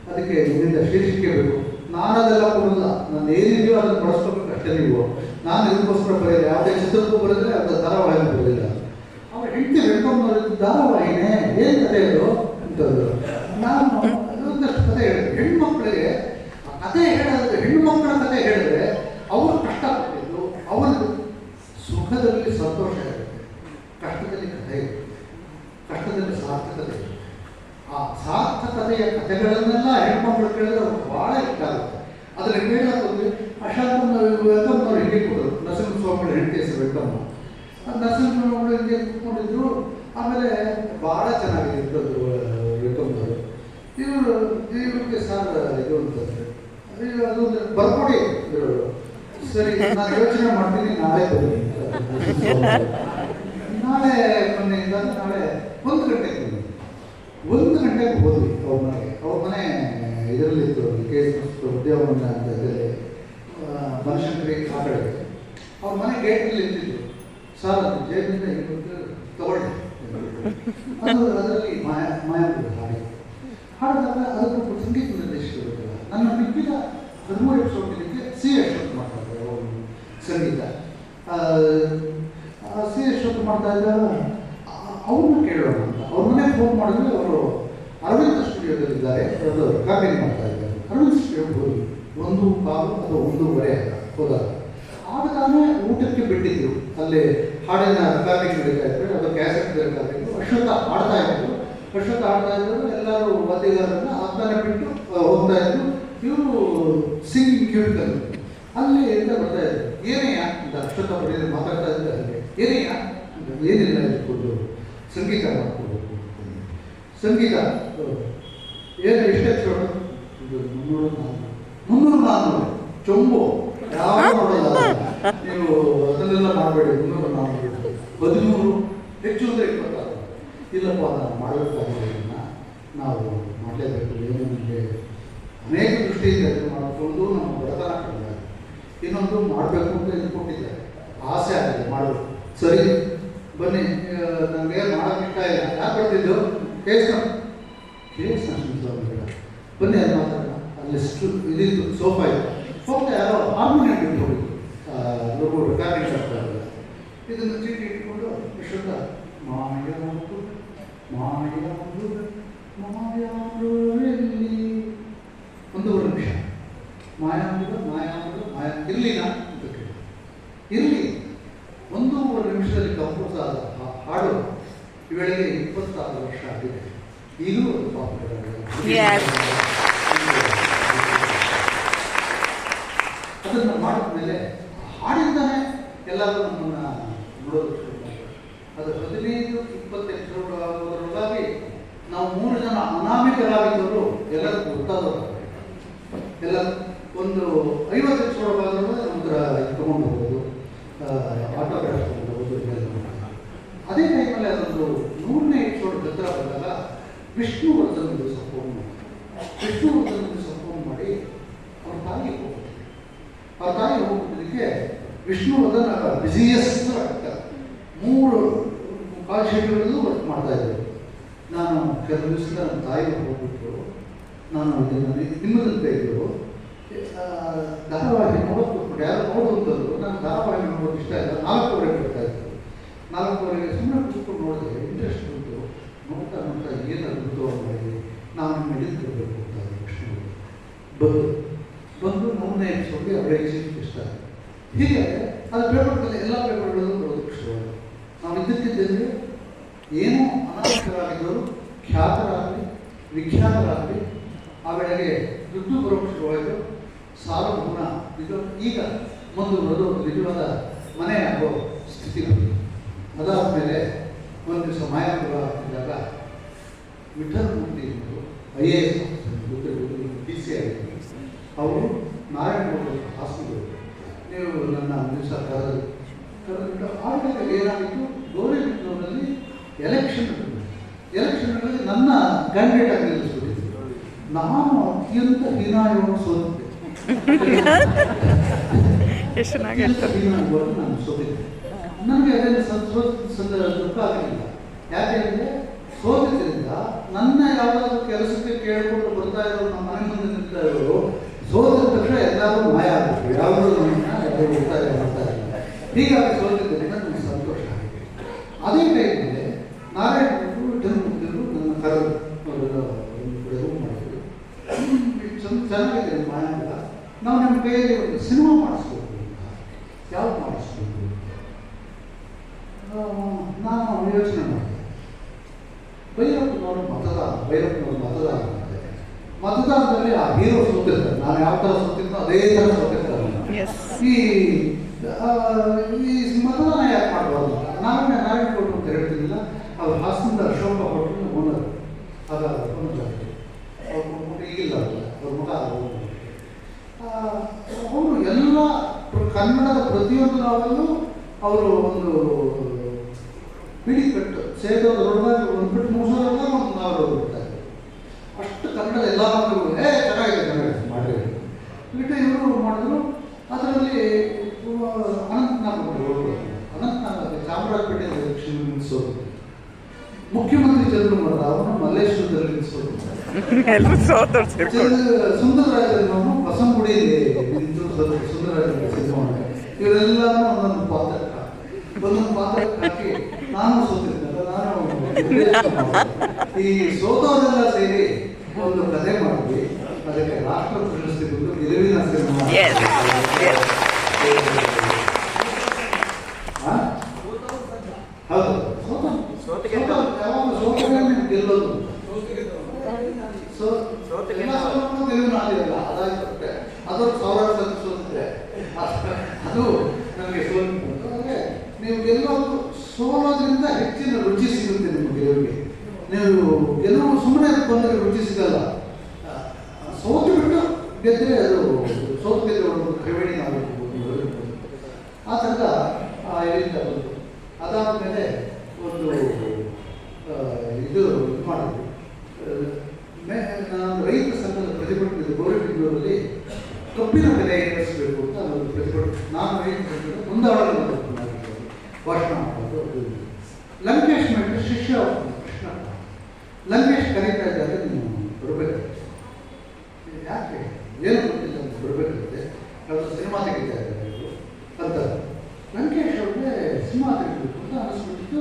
ಅದಕ್ಕೆ ಇದರಿಂದ ಶೀರ್ಷಿಕೆ ಬೇಕು. ನಾನು ಅದೆಲ್ಲ ಕೊಡೋಲ್ಲ, ನಾನು ಏನಿದೆಯೋ ಅದನ್ನು ಬಳಸ್ಕೋಬೇಕು ಅಷ್ಟೇ. ನೀವು ನಾನು ಇದಕ್ಕೋಸ್ಕರ ಬರೆಯಿಲ್ಲ, ಯಾವುದೇ ಚಿತ್ರಕ್ಕೂ ಬರೆದ್ರೆ ಅದು ಧಾರಾವಾಹಿ ಬರೋದಿಲ್ಲ. ಅವ್ರು ಹೆಂಡತಿ ಬೆಳ್ಕೊಂಡ್ಬರೋದು ಧಾರಾವಾಹಿನೇ, ಏನು ಕಥೆ ಇದು ಅಂತಂದರು. ನಾನು ಅದೊಂದಷ್ಟು ಕಥೆ ಹೇಳಿದೆ ಹೆಣ್ಮಕ್ಳಿಗೆ. ಆ ಕಥೆ ಹೇಳೋದ್ರೆ ಹೆಣ್ಣುಮಕ್ಕಳ ಕಥೆ ಹೇಳಿದ್ರೆ ಅವರು ಕಷ್ಟಪಟ್ಟಿದ್ದು, ಅವರಿಗೆ ಸುಖದಲ್ಲಿ ಸಂತೋಷ ಇರುತ್ತೆ, ಕಷ್ಟದಲ್ಲಿ ಕಥೆ ಇರುತ್ತೆ, ಕಷ್ಟದಲ್ಲಿ ಸಾರ್ಥಕತೆ ಇರುತ್ತೆ. ಆ ಸಾರ್ಥಕತೆಯ ಕಥೆಗಳನ್ನೆಲ್ಲ ಹೆಣ್ಮಕ್ಳು ಕೇಳಿದ್ರೆ ಅವ್ರಿಗೆ ಭಾಳ ಇಷ್ಟ ಆಗುತ್ತೆ. ಅದನ್ನು ಕೇಳೋದು ವೆಲ್ಕಮ್ನವ್ರು ಹಿಂಗೆ ಕೊಟ್ಟರು, ನರಸಿಂಹಸ್ವಾಮಿಗಳ ಹೆಂಡತಿ ಹೆಸರು ವೆಲ್ಕಮ್ಮ. ನರಸಿಂಹಸ್ವಾಮಿಗಳು ಹಿಂಗೆ ಕೂತ್ಕೊಂಡಿದ್ರು. ಆಮೇಲೆ ಭಾಳ ಚೆನ್ನಾಗಿತ್ತು ವೆಲ್ಕಮ್ನವರು. ಇವ್ರಿಗೆ ಸರ್ ಇದು ಅಂತಂದರೆ ಅದೊಂದು ಬರ್ಕೊಡಿ ಇವರು. ಸರಿ, ನಾನು ಯೋಚನೆ ಮಾಡ್ತೀನಿ, ನಾಳೆ ಬನ್ನಿ. ನಾಳೆ ಬನ್ನಿಂದ ನಾಳೆ 1 ಗಂಟೆಗೆ ಬನ್ನಿ. 1 ಗಂಟೆಗೆ ಹೋದ್ವಿ ಅವ್ರ ಮನೆಗೆ. ಅವ್ರ ಮನೆ ಇದರಲ್ಲಿತ್ತು, KS ಉದ್ಯಾನವನ ಅಂತ ಇದರಲ್ಲಿ ಬನಶಂಕರಿ ಆ ಕಡೆ. ಅವ್ರ ಮನೆ ಗೇಟಲ್ಲಿ ಇರ್ತಿದ್ರು. ಸರ್ ಅದು ಜೇಬಿಂದ ಹಿಂಗೆ ತಗೊಳ್ಳಿ, ಅದರಲ್ಲಿ ಮಾಯಾಪುರ ಹಾಡಿದಾಗ ಅದಕ್ಕೆ ಸಂಗೀತ ನಿರ್ದೇಶಕರು ಇರುತ್ತಲ್ಲ. ನನ್ನ ಮಿಕ್ಕಿದ 13 ಎಪಿಸೋಡ್ಗೆ C ಅಶ್ವಥ್ ಮಾಡ್ತಾರೆ ಅವರು ಸಂಗೀತ. C ಅಶ್ವಥ್ ಮಾಡ್ತಾ ಇದ್ದಾಗ ಅವ್ರನ್ನ ಕೇಳೋಣ ಅಂತ ಅವ್ರ ಮನೆಗೆ ಫೋನ್ ಮಾಡಿದ್ರೆ ಅವರು ಅರವಿಂದ ಸ್ಟುಡಿಯೋದಲ್ಲಿದ್ದಾರೆ, ಅದು ರೆಕಾರ್ಡಿಂಗ್ ಮಾಡ್ತಾ ಇದ್ದಾರೆ. ಅರವಿಂದ್ ಸ್ಟುಡಿಯೋಗೆ ಹೋಗಿ 1:15 ಅಥವಾ 1:15 ಹೋದಾಗ ಆಗ ತಾನೇ ಊಟಕ್ಕೆ ಬಿಟ್ಟಿದ್ರು. ಅಲ್ಲಿ ಹಾಡಿನ ರೆಕಾರ್ಡಿಂಗ್ ನಡೀತಾ ಇದ್ರು, ಅದು ಕ್ಯಾಸೆಟ್ ರೆಕಾರ್ಡಿಂಗ್. ಅಶ್ವಥ ಆಡ್ತಾ ಇದ್ರು. ಎಲ್ಲರೂ ವಾದ್ಯಗಾರರನ್ನ ಆಗ್ತಾನೆ ಬಿಟ್ಟು ಹೋಗ್ತಾ ಇದ್ರು. ಇವರು ಸಿಂಗಿಂಗ್ ಕ್ಯೂಬಿಕಲ್ ಅಲ್ಲಿ ಅಂತ ಬರ್ತಾ ಇದ್ರು. ಏನೇಯ ಅಂತ ಅಶ್ವಥ ಬರೀ ಮಾತಾಡ್ತಾ ಇದ್ರೆ ಅಲ್ಲಿ ಏನೇಯ ಏನಿಲ್ಲ ಇಟ್ಕೊಂಡು ಸಂಗೀತ ಮಾಡ್ಕೊಡ್ಬೇಕು. ಸಂಗೀತ ಏನು ಎಷ್ಟು ಎಪಿಸೋಡು? 300-400 ಚೊಂಬು ಯಾವ ನೋಡಲ್ಲ ನೀವು. ಅದನ್ನೆಲ್ಲ ಮಾಡಬೇಡಿ. 300-400 13 ಹೆಚ್ಚು ಅಂದರೆ 26. ಇಲ್ಲಪ್ಪ ನಾವು ಮಾಡಬೇಕಾಗಿರೋದನ್ನ ನಾವು ಮಾಡಲೇಬೇಕು. ಏನು ನಮಗೆ ಅನೇಕ ದೃಷ್ಟಿಯಿಂದ ಇದು ಮಾಡಿಕೊಂಡು ನಮ್ಮ ಬಡತನ ಕಡಿಮೆ, ಇನ್ನೊಂದು ಮಾಡಬೇಕು ಅಂತ ಇದು ಕೊಟ್ಟಿದ್ದಾರೆ, ಆಸೆ ಆಗಿದೆ ಮಾಡಬೇಕು. ಸರಿ ಬನ್ನಿ, ನನಗೆ ಮಾಡೋಕ್ಕೆ ಇಷ್ಟ ಇಲ್ಲ. ಯಾಕೆ ಬರ್ತಿದ್ದು? KS ನರಸಿಂಹಸ್ವಾಮಿಗಳ ಬನ್ನಿ, ಅದು ಮಾತಾಡೋಣ. ಅಲ್ಲಿಷ್ಟು ಇದಿತ್ತು, ಸೋಫಾ ಇದೆ. ಹೋಗ್ತಾ ಯಾರೋ ಹಾರ್ಮೋನಿಯಂ ಇಟ್ಟು ಹೋಗಿದ್ದು ರೆಕಾರ್ಡಿಂಗ್ ಆಗ್ತಾ ಇಲ್ಲ. ಇದನ್ನು ಚೀಟಿ ಇಟ್ಕೊಂಡು ವಿಶ್ವದ ಮಾಯಾಮೃಗಲ್ಲಿ 1 ನಿಮಿಷ ಮಾಯಾಮೃಗ ಇರ್ಲಿನಾ ಅಂತ ಕೇಳಿ. ಇರಲಿ 1 ನಿಮಿಷದಲ್ಲಿ ಕಂಪೋಸ್ ಆದ ಹಾಡು ಈ ವೇಳೆಗೆ 26 ವರ್ಷ ಆಗಿದೆ. ಈಗಲೂ ಅದು ಪಾಪುಲರ್ ಆಗಿದೆ. ಅದನ್ನು ಮಾಡಿದ್ಮೇಲೆ ಹಾಡಿಂದಾನೆ ಎಲ್ಲರೂ ನಮ್ಮನ್ನು ನೋಡೋದು ಶುರು ಮಾಡಿದ್ರು. ಅದು 15-20 ಎಪಿಸೋಡ್ಗಳಾಗಿ ನಾವು 3 ಜನ ಅನಾಮಿಕರಾಗಿದ್ದವರು ಎಲ್ಲರೂ ಗೊತ್ತಾದವರು. ಎಲ್ಲ ಒಂದು 50 ಎಪಿಸೋಡ್ ಆದರೂ ನಮ್ಮತ್ರ ಇಟ್ಕೊಂಡು ಹೋಗೋದು. ಆಟೋಗ್ರಾಫ್ ಅದೇ ಟೈಮಲ್ಲಿ ಅದೊಂದು 100ನೇ ಎಪಿಸೋಡ್ ಹತ್ರ ಬಂದಾಗ ವಿಷ್ಣುವರ್ಧನ್ ದಿವಸ ಫೋನ್ ಮಾಡಿ ಅವ್ರ ತಾಯಿಗೆ ಹೋಗ್ತಾರೆ. ಅವ್ರ ತಾಯಿ ಹೋಗೋದಕ್ಕೆ ವಿಷ್ಣುವರ್ಧನ್ ಆಗ ಬಿಸಿಯೆಸ್ಟ್ ಆಗ್ತಾರೆ. 3 ಕಾಲ್ ಶೀಟ್ಗಳಲ್ಲೂ ವರ್ಕ್ ಮಾಡ್ತಾ ಇದ್ದರು. ನಾನು ಕೆಲವು ದಿವಸದ ನನ್ನ ತಾಯಿಗೆ ಹೋಗ್ಬಿಟ್ಟು ನಾನು ನಿಮ್ಮದಂತೆ ಇದ್ದರು ಧಾರಾವಾಹಿ ನೋಡೋದು ಯಾರು ನೋಡುವಂಥದ್ದು. ನಾನು ಧಾರಾವಾಹಿ ನೋಡೋದು ಇಷ್ಟ ಇಲ್ಲ. 4 ಬರ್ತಾ ಇತ್ತು. 4 ಸುಮ್ಮನೆ ಕೂತ್ಕೊಂಡು ನೋಡಿದೆ, ಇಂಟ್ರೆಸ್ಟ್ ಬಂತು. ನೋಡ್ತಾ ಏನು ಅದ್ಭುತ ಮಾಡಿ ನಾವು ನಿಮ್ಮ ಹಿಡಿದಿರಬೇಕು ಅಂತ ವಿಷ್ಣು ಬಂದು 100ನೇ ಎಪಿಸೋಡ್ಗೆ ಅವರಿಗೆ ಇಷ್ಟ. ಹೀಗೆ ಅದು ಪೇಪರ್ಗಳಲ್ಲಿ ಎಲ್ಲ ಪೇಪರ್ಗಳಲ್ಲೂ ಬರೋದಕ್ಕೆ ಶುರುವಾಯಿತು. ನಾವು ಇದ್ದಕ್ಕಿದ್ದಲ್ಲಿ ಏನೋ ಅನಾಹುತರಾಗಿದ್ದರು, ಖ್ಯಾತರಾಗಲಿ ವಿಖ್ಯಾತರಾಗಲಿ ಆ ವೇಳೆಗೆ ದುಡ್ಡು ಬರೋಕ್ಕೆ ಶುರುವಾಯಿತು. ಸಾಲ ಗುಣ ಇದು ಈಗ ಮುಂದುವರೆದು ನಿಜವಾದ ಮನೆ ಆಗೋ ಸ್ಥಿತಿ ಬಂತು. ಅದಾದ ಮೇಲೆ ಒಂದು ದಿವಸ ಮಾಯಾಪುರ ಆಗ್ತಿದ್ದಾಗ ವಿಠಲ್ ಮೂರ್ತಿ IAS DC ಆಗಿದ್ದರು. ಅವರು ನಾರಾಯಣಗೌಡ ಹಾಸ್ಪಿಟಲ್ ನೀವು ನನ್ನ ದಿವಸ ಕರೆದುಬಿಟ್ಟು ಆವಾಗ ಏನಾಗಿತ್ತು, ಗೌರಿಬಿದನೂರಲ್ಲಿ ಎಲೆಕ್ಷನ್ಗಳಲ್ಲಿ ನನ್ನ ಕ್ಯಾಂಡಿಡೇಟ್ ಆಗಿ ನಿಲ್ಲಿಸ್ಬಿಟ್ಟಿದ್ದರು. ನಾನು ಅತ್ಯಂತ ಹೀನಾಯವನ್ನು ಸೋತಿದ್ದೆ. ನಾನು ಸೋತಿದ್ದೆ. ನನಗೆ ಅದನ್ನು ದುಃಖ ಆಗಲಿಲ್ಲ. ಯಾಕೆಂದರೆ ಸೋತಿದ್ದರಿಂದ ನನ್ನ ಯಾವುದಾದ್ರೂ ಕೆಲಸಕ್ಕೆ ಕೇಳಿಕೊಂಡು ಬರ್ತಾ ಇರೋರು ನಮ್ಮ ಮನೆ ಮುಂದೆ ನಿಲ್ತಾ ಇರೋರು ಸೋತಿದ ತಕ್ಷಣ ಎಲ್ಲರೂ ಮಾಯ ಆಗಬೇಕು. ಯಾವುದೂ ನಮ್ಮನ್ನು ಉಳಿತಾಯ ಮಾಡ್ತಾ ಇರಲಿಲ್ಲ. ಹೀಗಾಗಿ ಸೋತಿದ್ದರಿಂದ ನನಗೆ ಸಂತೋಷ ಆಗಿದೆ. ಅದೇ ಟೈಮಲ್ಲಿ ನಾರಾಯಣರು ಜನ್ಮದಿರು ನನ್ನ ಕರೆದು ಒಂದು ಕಡೆ ರೂಮ್ ಮಾಡಿದ್ರು. ಚೆನ್ನಾಗಿದೆ ಮಾಯಂಗ, ನಾವು ನಮ್ಮ ಕೈಯಲ್ಲಿ ಒಂದು ಸಿನಿಮಾ ಮಾಡಿಸ್ಬೇಕು ಅಂತ. ಯಾವ್ದು ಮಾಡಿಸ್ಬೇಕು ನಾನು ಯೋಚನೆ ಮಾಡಿದೆ. ಭೈರಪ್ಪನವರು ಮತದಾನದಲ್ಲಿ ಆ ಹೀರೋ ಸೋತಿರ್ತಾರೆ. ನಾನು ಯಾವ ಥರ ಸೋತಿದ್ನೋ ಅದೇ ಥರ ಸೋತಿರ್ತಾರೆ. ಈ ಮತದಾನ ಯಾಕೆ ಮಾಡಬಾರ್ದು ಅಂತ ನಾರಾಯಣ ಕೊಟ್ಟು ಅಂತ ಹೇಳ್ತಿದ್ದಿಲ್ಲ. ಅವ್ರು ಹಾಸನದ ಅಶೋಕ ಹೋಟೆಲ್ ಓನರ್. ಆಗ ಈಗಿಲ್ಲ ಅವ್ರ ಮಗ ಅವರು ಎಲ್ಲ ಕನ್ನಡದ ಪ್ರತಿಯೊಂದು ನಾವಲ್ಲೂ ಅವರು ಒಂದು ಬಿಡಿ ಕಟ್ಟು ಸೇದೋದು ದೊಡ್ಡದಾಗಿ ಒಂದು ಬಿಟ್ಟು ಮುಗಿಸೋದ್ರಲ್ಲ ಒಂದು ನಾವು ಬಿಡ್ತಾರೆ. ಅಷ್ಟು ಕನ್ನಡದ ಎಲ್ಲ ಚೆನ್ನಾಗಿದೆ ಮಾಡಿದ್ರು. ಬಿಟ್ಟು ಇವರು ಮಾಡಿದ್ರು. ಅದರಲ್ಲಿ ಅನಂತನಾಗ್ ಚಾಮರಾಜಪೇಟೆ ಎಲೆಕ್ಷನ್ ನಿಲ್ಲಿಸೋದು, ಮುಖ್ಯಮಂತ್ರಿ ಚಂದ್ರಮೋಹನ್ ಅವರನ್ನು ಮಲ್ಲೇಶ್ವರದಲ್ಲಿ ನಿಲ್ಲಿಸೋದು, ಸುಂದರರಾಜನವರನ್ನು ಬಸವನಗುಡಿಯಲ್ಲಿ ನಿಂತು ಸುಂದರರಾಜನ ಸಿನಿಮಾ, ಇವರೆಲ್ಲರೂ ಒಂದೊಂದು ಪಾತ್ರಕ್ಕೆ ಹಾಕಿ ನಾನು ಸೋತಿದ್ದೆ. ನಾನು ಈ ಸೋತವರೆಲ್ಲ ಸೇರಿ ಒಂದು ಕಥೆ ಮಾಡಿದ್ವಿ. ಅದಕ್ಕೆ ರಾಷ್ಟ್ರ ಪ್ರಶಸ್ತಿ ಬಂದು ಗೆಲುವಿನ ಸಿನಿಮಾ. ಹೌದು, ಯಾವಾಗ ಸೋತರೆ ಗೆಲ್ಲೋದು ಗೆಲುವಿನ ಆಗಿರಲ್ಲ. ಅದಾಗಿರುತ್ತೆ. ಅದು ಸಾವಿರಾರು ಸಲ ಸೋತಿದ್ರೆ ಅದು ನನಗೆ ಸೋಲು. ಅಂದರೆ ನೀವು ಗೆಲ್ಲೋದು ಸೋಲೋದ್ರಿಂದ ಹೆಚ್ಚಿನ ರುಚಿ ಸಿಗುತ್ತೆ ನಿಮ್ಮ ಗೆಲುವಿಗೆ. ನೀವು ಗೆಲುವು ಸುಮ್ಮನೆ ಬಂದರೆ ರುಚಿ ಸಿಗಲ್ಲ. ಸೋತು ಬಿಟ್ಟು ಗೆದ್ದರೆ ಅದು ಸೋತು ಗೆದ್ದರೆ ಒಂದು ಕ್ರಿಮಿಣಿ ನಾವು ಆ ಥರದ ಇದರಿಂದ ಬಂತು. ಅದಾದಮೇಲೆ ಒಂದು ಇದು ಮಾಡಿದ್ವಿ. ನಾನು ರೈತ ಸಂಘದ ಪ್ರತಿಭಟನೆ ಗೌರಿಬಿದನೂರಲ್ಲಿ ಕಬ್ಬಿನ ಬೆಲೆ ಏರಿಸಬೇಕು ಅಂತ ಒಂದು ಪ್ರತಿಭಟನೆ. ನಾನು ರೈತ ಸಂಘದ ಮುಂದಾಳಲ್ಲಿ ಭಾಷಣ ಮಾಡೋದು. ಲಂಕೇಶ್ ಮೇಲೆ ಶಿಷ್ಯ ಕೃಷ್ಣ ಲಂಕೇಶ್ ಕರೀತಾ ಇದ್ದಾರೆ, ನೀವು ಬರಬೇಕು. ಯಾಕೆ ಏನು ಗೊತ್ತಿಲ್ಲ ಅಂತ ಬರಬೇಕಂತೆ. ಅದು ಸಿನಿಮಾ ತೆಗಿತಾ ಇದ್ದಾರೆ ಅಂತ ಲಂಕೇಶ್ ಅವ್ರಿಗೆ ಸಿನಿಮಾ ತೆಗಿಬೇಕು ಅಂತ ಅನಿಸ್ಬಿಟ್ಟಿತ್ತು.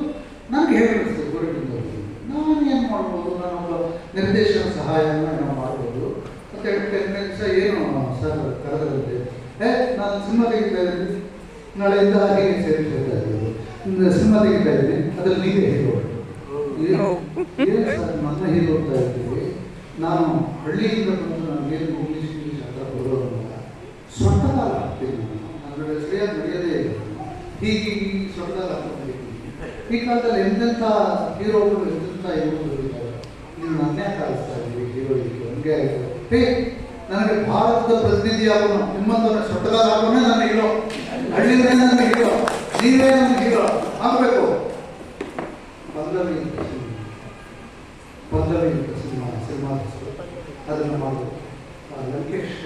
ನನಗೆ ಹೇಳಿಸ್ತದೆ ಗೌರಿಬಿದನೂರಲ್ಲಿ ನಾನು ಏನು ಮಾಡ್ಬೋದು, ನಾನೊಬ್ಬ ನಿರ್ದೇಶನ ಸಹಾಯನ ನಾವು ಮಾಡ್ಬೋದು ಅಂತ ಹೇಳ್ಬಿಟ್ಟು ದಿವಸ ಏನು ಸರ್ ಕರೆದಂತೆ ನಾನು ಸಿನಿಮಾ ತೆಗಿತಾ ಇದ್ದೀನಿ, ನಾಳೆಯಿಂದ ಹಾಗೆ ಸೇರಿ ಹೇಳ್ತಾ ಇದ್ದೀನಿ, ಸಿನಿಮಾ ತೆಗಿತಾ ಇದ್ದೀನಿ, ಅದ್ರಲ್ಲಿ ನೀವೇ ಹೀರೋ. ಏನು ಸರ್ ನನ್ನ ಹೀರೋ ಅಂತ ಇರ್ತೀವಿ. ನಾನು ಹಳ್ಳಿಯಿಂದ ಬಂದು ನನಗೇನು ಇಂಗ್ಲೀಷ್ ಅಂತ ಬರೋದಲ್ಲ, ಸೊಟ್ಟದಾಗ ಆಗ್ತೀನಿ. ನನ್ನ ಸರಿಯಾಗಿ ನಡೆಯೋದೇ ಇಲ್ಲ. ಹೀಗೆ ಸೊಟ್ಟದಾಗ ಹಾಕ್ಕೊಂಡಿದ್ದೀನಿ. ಈ ಕಾಲದಲ್ಲಿ ಎಂತೆಂಥ ಹೀರೋಗಳು ಎಂತೆಂಥ ಇವರು ಇದ್ದಾರೆ. ನೀವು ನನ್ನೇ ಕಾಲಿಸ್ತಾ ಇದ್ದೀವಿ ಹೀರೋ ಹೀರೋ ಹಂಗೆ ಆಯಿತು. ನನಗೆ ಭಾರತದ ಪ್ರತಿನಿಧಿ ಆಗೋಣ, ನಿಮ್ಮಂಥವ್ರ ಸೊಟ್ಟದಾಗ ಆಗೋಣ ನನ್ನ ಹೀರೋ, ಹಳ್ಳಿಯವರೇ ನನ್ನ ಹೀರೋ. ನೀವೇ ನಮ್ಮ ಹೀರೋ ಆಗಬೇಕು. ಪಲ್ಲವಿ ಅಂತ ಸಿನಿಮಾ ಅದನ್ನು ಮಾಡೋದು ಲಂಕೇಶ್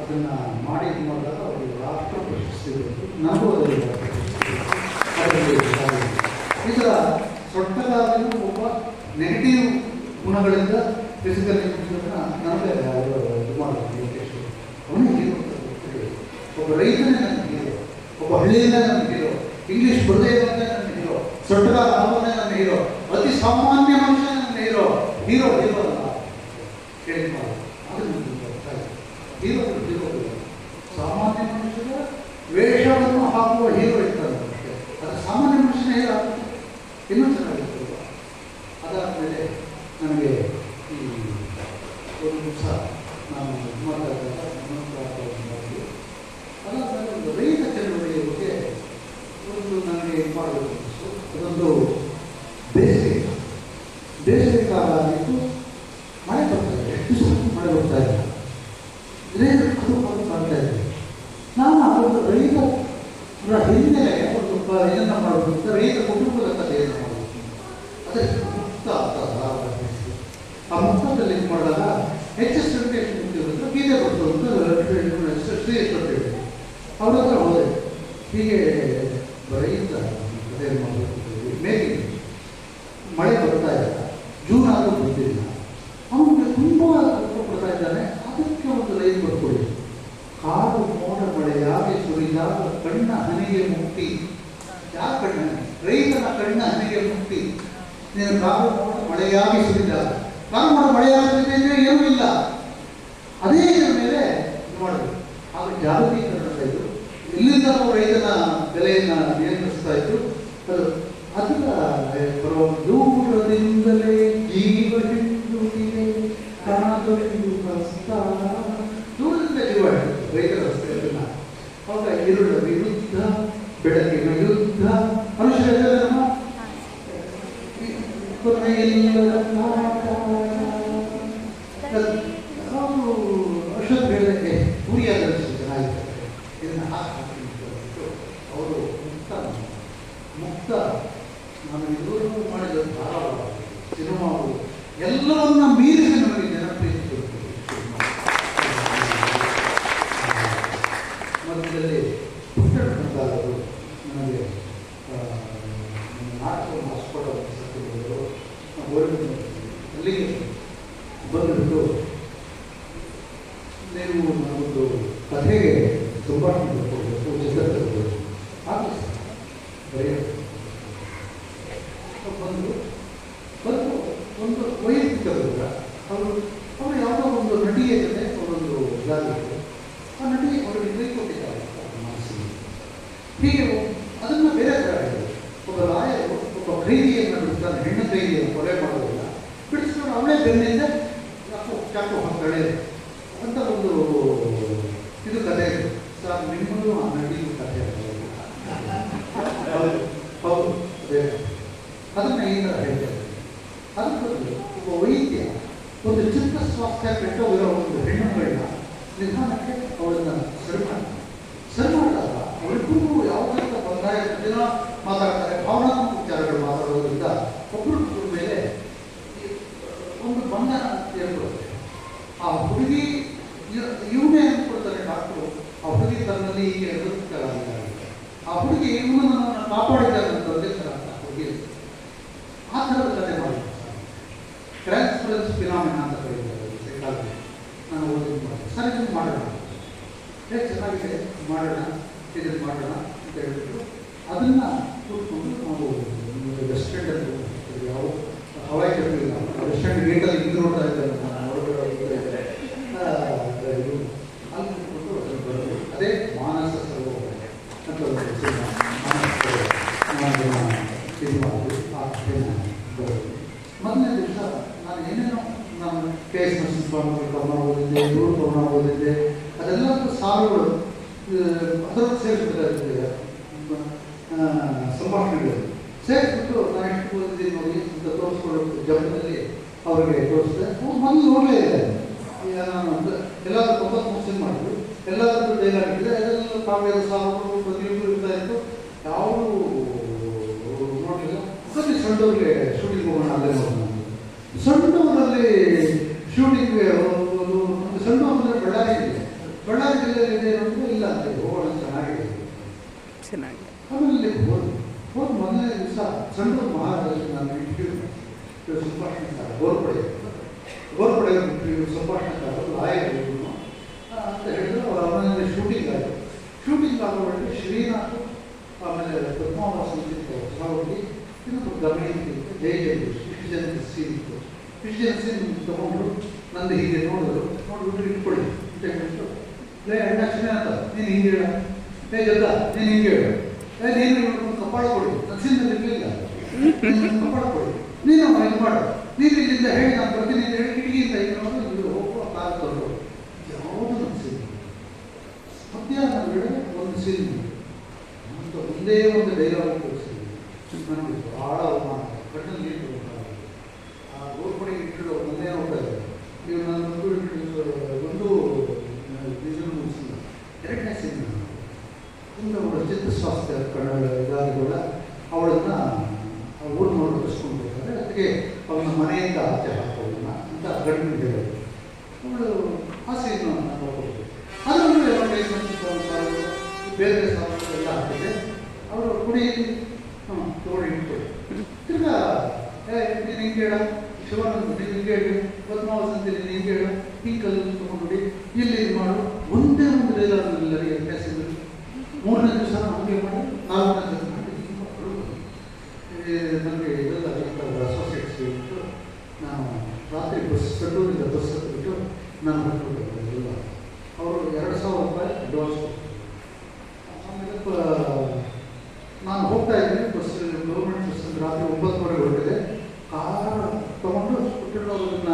ಅದನ್ನು ಮಾಡಿ ಮಾಡಿದಾಗ ಅವರಿಗೆ ರಾಷ್ಟ್ರ ಪ್ರಶಸ್ತಿ ಬಂತು. ನನಗೂ ಅದರಲ್ಲಿ ಈ ಥರ ಸೊಟ್ಟಗಾರನು ಒಬ್ಬ ನೆಗೆಟಿವ್ ಗುಣಗಳಿಂದ ಫಿಸಿಕಲ್ ನನಗೆ ಇದು ಮಾಡೋದು ಲಂಕೇಶ್ ಅವನೇ ಹೀರೋ. ಒಬ್ಬ ರೈತನೇ ನನ್ನ ಹೀರೋ, ಒಬ್ಬ ಹಳ್ಳಿಯಿಂದ ನನ್ನ ಹೀರೋ, ಇಂಗ್ಲೀಷ್ ಬರದೇ ಇರೋದೇ ನನ್ನ ಹೀರೋ, ಸೊಟ್ಟಗಾರ ಅವನೇ ನನ್ನ ಹೀರೋ, ಅತಿ ಸಾಮಾನ್ಯ ಮನುಷ್ಯ ನನ್ನ ಹೀರೋ. ಹೀರೋ ಅಲ್ಲ ಕೇಳಿ ಅದನ್ನು ಹೀರೋ ಸಾಮಾನ್ಯ ಮನುಷ್ಯರ ವೇಷವನ್ನು ಹಾಕುವ ಹೀರೋ ಇರ್ತಾರೆ. ಅದು ಸಾಮಾನ್ಯ ಮನುಷ್ಯನ ಹೀರೋ ಇನ್ನೂ ಚೆನ್ನಾಗಿರ್ತದೆ. ಅದಾದಮೇಲೆ ನನಗೆ ಈ ಒಂದು ದಿವಸ ನಾನು ಮಾತಾಡಿದಾಗ ಅದಾದಮೇಲೆ ಒಂದು ರೈತ ಚಳವಳಿಯ ಬಗ್ಗೆ ಒಂದು ನನಗೆ ಮಾಡಬೇಕು. ಅದೊಂದು ಬೇಸಿಗೆ ಕಾಲ ಆಗಿತ್ತು. ಮಳೆ ಬರ್ತಾ ಇದೆ, ಎಷ್ಟು ಮಳೆ ಬರ್ತಾ ಇದೆ, ಮಾಡ್ತಾ ಇದ್ದೆ. ನಾನು ಅದೊಂದು ರೈತರ ಹಿನ್ನೆಲೆಗೆ ಒಂದು ಇದನ್ನು ಮಾಡಬೇಕು, ರೈತ ಕುಟುಂಬದ ಕಥೆಯನ್ನು ಮಾಡಬೇಕು. ಅದಕ್ಕೆ ಮುಕ್ತ ಆ ಮುಕ್ತದಲ್ಲಿ ಇದು ಮಾಡಿದಾಗ ಎಚ್.ಎಸ್. ವೆಂಕಟೇಶ್ ಗೀತೆ ಕೊಟ್ಟು ಅಂತ ಶ್ರೀ ಅವ್ರ ಹತ್ರ ಹೋದೆ. ಹೀಗೆ ರೈತ ಕಥೆಯನ್ನು ಮಾಡಬೇಕು, ಮೇಗೆ ಮಳೆ ಬರ್ತಾ ಇಲ್ಲ, ಜೂನ್ ಆದರೂ ಬಂದಿಲ್ಲ, ಅವನಿಗೆ ತುಂಬ ಕೊಡ್ತಾ ಇದ್ದಾನೆ. ಅದಕ್ಕೆ ಒಂದು ಲೈನ್ ಬರ್ಕೊಡಿ. ಕಾಡು ಮೋಡ ಮಳೆಯಾಗಿ ಸುರಿದಾಗ ಕಣ್ಣ ಹನಿಗೆ ಮುಕ್ತಿ. ಯಾವ ಕಣ್ಣ? ರೈತನ ಕಣ್ಣ ಹನಿಗೆ ಮುಕ್ತಿ. ನೀನು ಕಾಡು ಮೋಡ ಮಳೆಯಾಗಿ ಸುರಿದಾಗ, ಕಾಡು ಮೋಡ ಮಳೆಯಾಗಿ ಸುರಿದ್ರೆ ಏನೂ ಇಲ್ಲ, ಅದೇ ಇದರ ಮೇಲೆ ಇದು ಮಾಡಬೇಕು. ಆಗ ಜಾಗತೀಕರಣ ಇದು ಇಲ್ಲಿಂದ ರೈತನ ಬೆಲೆಯನ್ನು ನಿಯಂತ್ರಿಸ್ತಾ ಇತ್ತು. ಅದರ ದೂರದಿಂದಲೇ ಜೀವ ಹಿಂದುಳಿದೆ, ಕಾಣದೊಂದು ಕಷ್ಟ. ದೂರದಿಂದ ಜೀವ ರೈತರ ರಸ್ತೆಯನ್ನ ಅವಾಗ ಇರುಳ ವಿರುದ್ಧ ಬೆಳಕಿನ ಯುದ್ಧ ಮನುಷ್ಯರ ಅಶ್ವತ್ ಹೇಳಕ್ಕೆ ಗುರಿಯಾದ ಚೆನ್ನಾಗಿರ್ತಾರೆ. ಇದನ್ನು ಹಾಕಿಬಿಟ್ಟು ಅವರು ಮುಕ್ತ ನಾನು ಇದುವರೆಗೂ ಮಾಡಿದ ಧಾರಾವಾಹ ಸಿನಿಮಾವು ಎಲ್ಲವನ್ನ ಮೀರಿಸಿ ನನಗೆ ಜನಪ್ರಿಯತೆ ಕೊಡ್ತದೆ. ಮಧ್ಯದಲ್ಲಿ ಪುಟ್ಟಣರು ನನಗೆ ನಾಟಕವನ್ನು ಹಾಸ್ಪಿಟಲ್ ಅಲ್ಲಿಗೆ ಬಂದುಬಿಟ್ಟು ನೀವು ನಮ್ಮದು ಕಥೆಗೆ ಸಂಭಾಷಣೆ ಕೊಡಬೇಕು, ಚಿತ್ರ ತಗೋಬೇಕು, ಆಗಲಿ ಸರ್ ಬರೆಯೋದು ಬಂದು ಒಂದು ವೈಯಕ್ತಿಕ ಅವರು ಯಾವುದೋ ಒಂದು ನಟಿಯ ಜೊತೆ ಅವರೊಂದು ಇದಾಗಿತ್ತು. ಆ ನಟಿ ಅವರಿಗೆ ಬೈಕೊಟ್ಟಿದ್ದಾರೆ ಮನಸ್ಸಿಗೆ. ಹೀಗೆ ಅದನ್ನು ಬೇರೆ ಥರ ಹೇಳಿದರು. ಒಬ್ಬ ಲಾಯರು ಒಬ್ಬ ಖೈದಿಯನ್ನು ಬಿಡ್ತಾನೆ, ಹೆಣ್ಣು ಖೈದಿಯನ್ನು ಕೊಲೆ ಮಾಡೋದಿಲ್ಲ, ಬಿಡಿಸ್ಕೊಂಡು ಅವಳೇ ಬೆನ್ನಿಂದ ಚಾಕು ಹಾಕ್ತಾಳೆ ಅಂತ ಒಂದು ಇದು ಕಥೆ ಇದೆ ಸರ್. ನಿಮ್ಮದು ಆ ನಟಿಗೂ ಕಥೆ ಹೌದು ಅದೇ ಅದನ್ನು ಈ ಥರ ಹೇಳ್ತಾರೆ. ಅದಕ್ಕೊಂದು ಒಬ್ಬ ವೈದ್ಯ ಒಂದು ಚಿಕ್ಕ ಸ್ವಾಸ್ಥ್ಯ ಕೆಟ್ಟೋಗಿರೋ ಒಂದು ಹೆಣ್ಣುಗಳನ್ನ ನಿಧಾನಕ್ಕೆ ಅವಳನ್ನು ಸರಿ ಮಾಡಿದಾಗ ಅವರಿಬ್ಬರಿಗೂ ಯಾವುದರಿಂದ ಬಂದಾಯ ದಿನ ಮಾತಾಡ್ತಾರೆ, ಭಾವನಾತ್ಮಕ ವಿಚಾರಗಳು ಮಾತಾಡೋದ್ರಿಂದ ಒಬ್ಬರ ಮೇಲೆ ಒಂದು ಬಂಧನ ಏರ್ಪಡುತ್ತೆ. ಆ ಹುಡುಗಿ ಇವನೇ ಅಂದ್ಕೊಳ್ತಾರೆ ಡಾಕ್ಟರು, ಆ ಹುಡುಗಿ ತನ್ನಲ್ಲಿ ಹೀಗೆ ಎದುರಿಸಲಾಗಿದೆ. ಆ ಹುಡುಗಿ ಇವನನ್ನು ಕಾಪಾಡಿದ್ದಾರೆ ಅಂತ ಹುಡುಗಿ ಆ ಥರದ ಕಥೆ ಮಾಡಿದ್ದಾರೆ. ಟ್ರಾನ್ಸ್ಫರೆನ್ಸ್ ಫಿನಾಮಿನಾ ಅಂತ ಕರೀತಾರೆ ಸೈಕಾಲಜಿ. ನಾನು ಓದಿ ಮಾಡಿ ಸರ್ ಇದನ್ನು ಮಾಡೋಣ, ಹೇಗೆ ಚೆನ್ನಾಗಿದೆ ಮಾಡೋಣ, ಇದನ್ನು ಮಾಡೋಣ ಅಂತ ಹೇಳ್ಬಿಟ್ಟು ಅದನ್ನು ಕೂತ್ಕೊಂಡು ನಾವು ರೆಸ್ಟೋರೆಂಟ್ ಅಂತ ಯಾವ ಹವಾಯಿ ಕಟ್ಟಿಲ್ಲ, ರೆಸ್ಟೋರೆಂಟ್ ಗೇಟಲ್ಲಿ ಹಿಂದೆ ನೋಡ್ತಾ ಇದ್ದಾರೆ, ಹೊರಗಡೆ ಅಲ್ಲಿ ಕೂತ್ಕೊಂಡು ಬರೋದು. ಅದೇ ಮಾನಸ ಸರೋವರ ಅಂತ ಒಂದು ಸಿನಿಮಾ ಸಿನಿಮಾ ಬರೋದು. ಮೊದಲನೇ ದಿವಸ ನಾನು ಏನೇನೋ ನಾನು KS ನರಸಿಂಹಸ್ವಾಮಿ ಕವನ ಓದಿದ್ದೆ, ಇವರು ಕವನ ಓದಿದ್ದೆ, ಅದೆಲ್ಲ ಸಾಲುಗಳು ಅದರದ್ದು ಸೇರಿಸ್ಬೇಕಾಗ್ತದೆ ಸಂಭಾಷಣೆಗಳು ಸೇರಿಸ್ಬಿಟ್ಟು ನಾನು ಎಷ್ಟು ಓದಿದ್ದೀನಿ ನೋಡಿ ಅಂತ ತೋರಿಸ್ಕೊಳ್ಳೋ ಜಗದಲ್ಲಿ ಅವರಿಗೆ ತೋರಿಸಿದೆ. ಮೊದಲು ನೋಡಲೇ ಇದೆ. ಈಗ ನಾನು ಎಲ್ಲಾದ್ರೂ 90 ಮುಗಿಸಿದ ಮಾಡಿದ್ರು, ಎಲ್ಲಾದ್ರೂ ಡೈಲಾಗ್ ಇದ್ದರೆ ಎಲ್ಲೆಲ್ಲ ಕಾವ್ಯದ ಸಾಲುಗಳು ಪ್ರತಿಯೊಬ್ಬರು ಇರ್ತಾ ಇತ್ತು. ಯಾವುದು ನೋಡಲಿಲ್ಲ. ಸರಿ ಸಣ್ಣವ್ರಿಗೆ ಶೂಟಿಂಗ್ ಹೋಗೋಣ ಅಲ್ಲೇ ನೋಡೋಣ. ಸಣ್ಣೂರಲ್ಲಿ ಶೂಟಿಂಗ್ಗೆ ಒಂದು ಸಣ್ಣೂರಲ್ಲಿ ಬಳ್ಳಾರಿ ಇದೆ. ಬಳ್ಳಾರಿ ಜಿಲ್ಲೆಯಲ್ಲಿ ಇದೆ ಅಂದರೆ ಇಲ್ಲ ಅಂತ ಹೋಗೋಣ ಚೆನ್ನಾಗಿದೆ. ಚೆನ್ನಾಗಿ ಆಮೇಲೆ ಹೋದ ಮೊದಲನೇ ದಿವಸ ಸಣ್ಣೂರು ಮಹಾರಾಜ ನಾನು ಸಂಭಾಷಣೆಕಾರ ಗೋರ್ಪಡೆ ಸಂಭಾಷಣೆಕಾರ ಲಾಯರ್ ಅಂತ ಹೇಳಿದ್ರು. ಅವರ ಮನೆಯಲ್ಲಿ ಶೂಟಿಂಗ್ ಆಯಿತು. ಶೂಟಿಂಗ್ ಆಗುವಾಗ ಶ್ರೀನಾಥ್ ಆಮೇಲೆ ಪದ್ಮಾವಾಸ ಸಾವರ್ತಿ ಇನ್ನೊಂದು ಗಮನಿಸಿ ಜಯಜಯೇಶ್ ಇಷ್ಟು ಜನ ಸೀನ್ ಇತ್ತು. ಇಷ್ಟು ಜನ ಸೀನ್ ತೊಗೊಂಡು ನಂದು ಹೀಗೆ ನೋಡಿಬಿಟ್ಟು ಇಟ್ಕೊಳ್ಳಿ ಅಂತ ಹೇಳ್ಬಿಟ್ಟು ಲೇ ಅಣ್ಣಾಕ್ಷನೇ ಅಂತ ನೀನು ಹಿಂಗೆ ಹೇಳ, ಲೇ ಜೊಲ್ಲ ನೀನು ಹಿಂಗೆ ಹೇಳ, ನೀನು ಕಪಾಳ ಕೊಡಿ, ನನ್ನ ಸೀನಲ್ಲಿ ಇರಲಿಲ್ಲ, ಕಪಾಳ ಕೊಡಿ, ನೀನು ಇದು ಮಾಡು, ನೀನು ಇಲ್ಲಿಂದ ಹೇಳಿ ನಾನು ಬರ್ತೀನಿ ಅಂತ ಹೇಳಿ ಕಿಟಕಿಯಿಂದ ಇದು ಹೋಗುವ ಕಾಲ ತೊಗೊಂಡು ಯಾವುದು ನನ್ನ ಸೀನ್ ಮಧ್ಯಾಹ್ನ ವೇಳೆ ಒಂದು ಸೀನ್ ಅಂತ ಒಂದೇ ಒಂದು ಡೈಲಾಗ್ ತೋರಿಸಿದ್ವಿ. ನನಗೆ ಭಾಳ ಅವಮಾನ, ಕಣ್ಣಲ್ಲಿ ನೀರು ಆ ಗೋರ್ಪಡೆಗೆ ಇಟ್ಟಿರೋ ಒಂದೇ ಹೋಗ್ತಾರೆ. ನೀವು ನಾನು ಒಂದು ಇದನ್ನು ಮುಗಿಸಿಲ್ಲ. ಎರಡನೇ ಸೀನ್ ಒಂದು ಅವಳ ಚಿತ್ತಸ್ವಾಸ್ಥ್ಯ ಇದಾದ ಕೂಡ ಅವಳನ್ನು ಊರು ನೋಡಿ ಕಳಿಸ್ಕೊಂಡು ಹೋಗ್ತಾರೆ. ಅದಕ್ಕೆ ಅವನ ಮನೆಯಿಂದ ಆಚೆ ಹಾಕೋಣ ಅಂತ ಗಂಡು ಹೇಳೋದು. ಅವಳು ಆ ಸೀನ್ ನೋಡ್ಕೊಳ್ತೀವಿ. ಅದರಲ್ಲೂ ಬೇರೆ ಸಾಮಾನು ಎಲ್ಲ ಹಾಕಿದೆ. ಅವರು ಕುಡಿ ತಗೊಂಡು ಇಟ್ಕೊಳ್ಳಿ. ತಿರ್ಗಾ ನೀನು ಹಿಂಗೆ ಹೇಳ, ಶಿವಾನಂದ ನೀನು ಹಿಂಗೆ ಹೇಳಿ, ಪದ್ಮಾವಸಂತಿ ನೀನು ಹಿಂಗೆ ಹೇಳ, ಹಿಂಗೆ ಕಲ್ಲು ತೊಗೊಂಡು ಇಲ್ಲಿ ಇದು ಮಾಡು. ಒಂದೇ ಒಂದು ಡೈಲಾಗ್ನಲ್ಲಿ ಅಭ್ಯಾಸದಲ್ಲಿ ಮೂರನೇ ದಿವಸ ಹಂಗೆ ಮಾಡಿ, ನಾಲ್ಕನೇ ದಿವಸ ಮಾಡಿ ನನಗೆ ಇದೆಲ್ಲ ಅಸೋಸಿಯೇಟ್ಸ್ ಇಟ್ಟು ನಾನು ರಾತ್ರಿ ಬಸ್ ಕಟ್ಟೂರಿಂದ ಬಸ್ ಹತ್ತಿಬಿಟ್ಟು ನಾನು ಹೊರಟು ಎಲ್ಲ ಅವರು 2,000 ರೂಪಾಯಿ ಅಡ್ವಾನ್ಸ್ ಕೊಡ್ತಾರೆ. ಆಮೇಲೆ ನಾನು ಹೋಗ್ತಾ ಇದ್ದೀನಿ ಬಸ್, ಗೌರ್ಮೆಂಟ್ ಬಸ್ ರಾತ್ರಿ 9:30 ಹೊರಟಿದೆ. ಕಾರ್ ತೊಗೊಂಡು ಪುಟ್ಟಣ್ಣವ್ರನ್ನ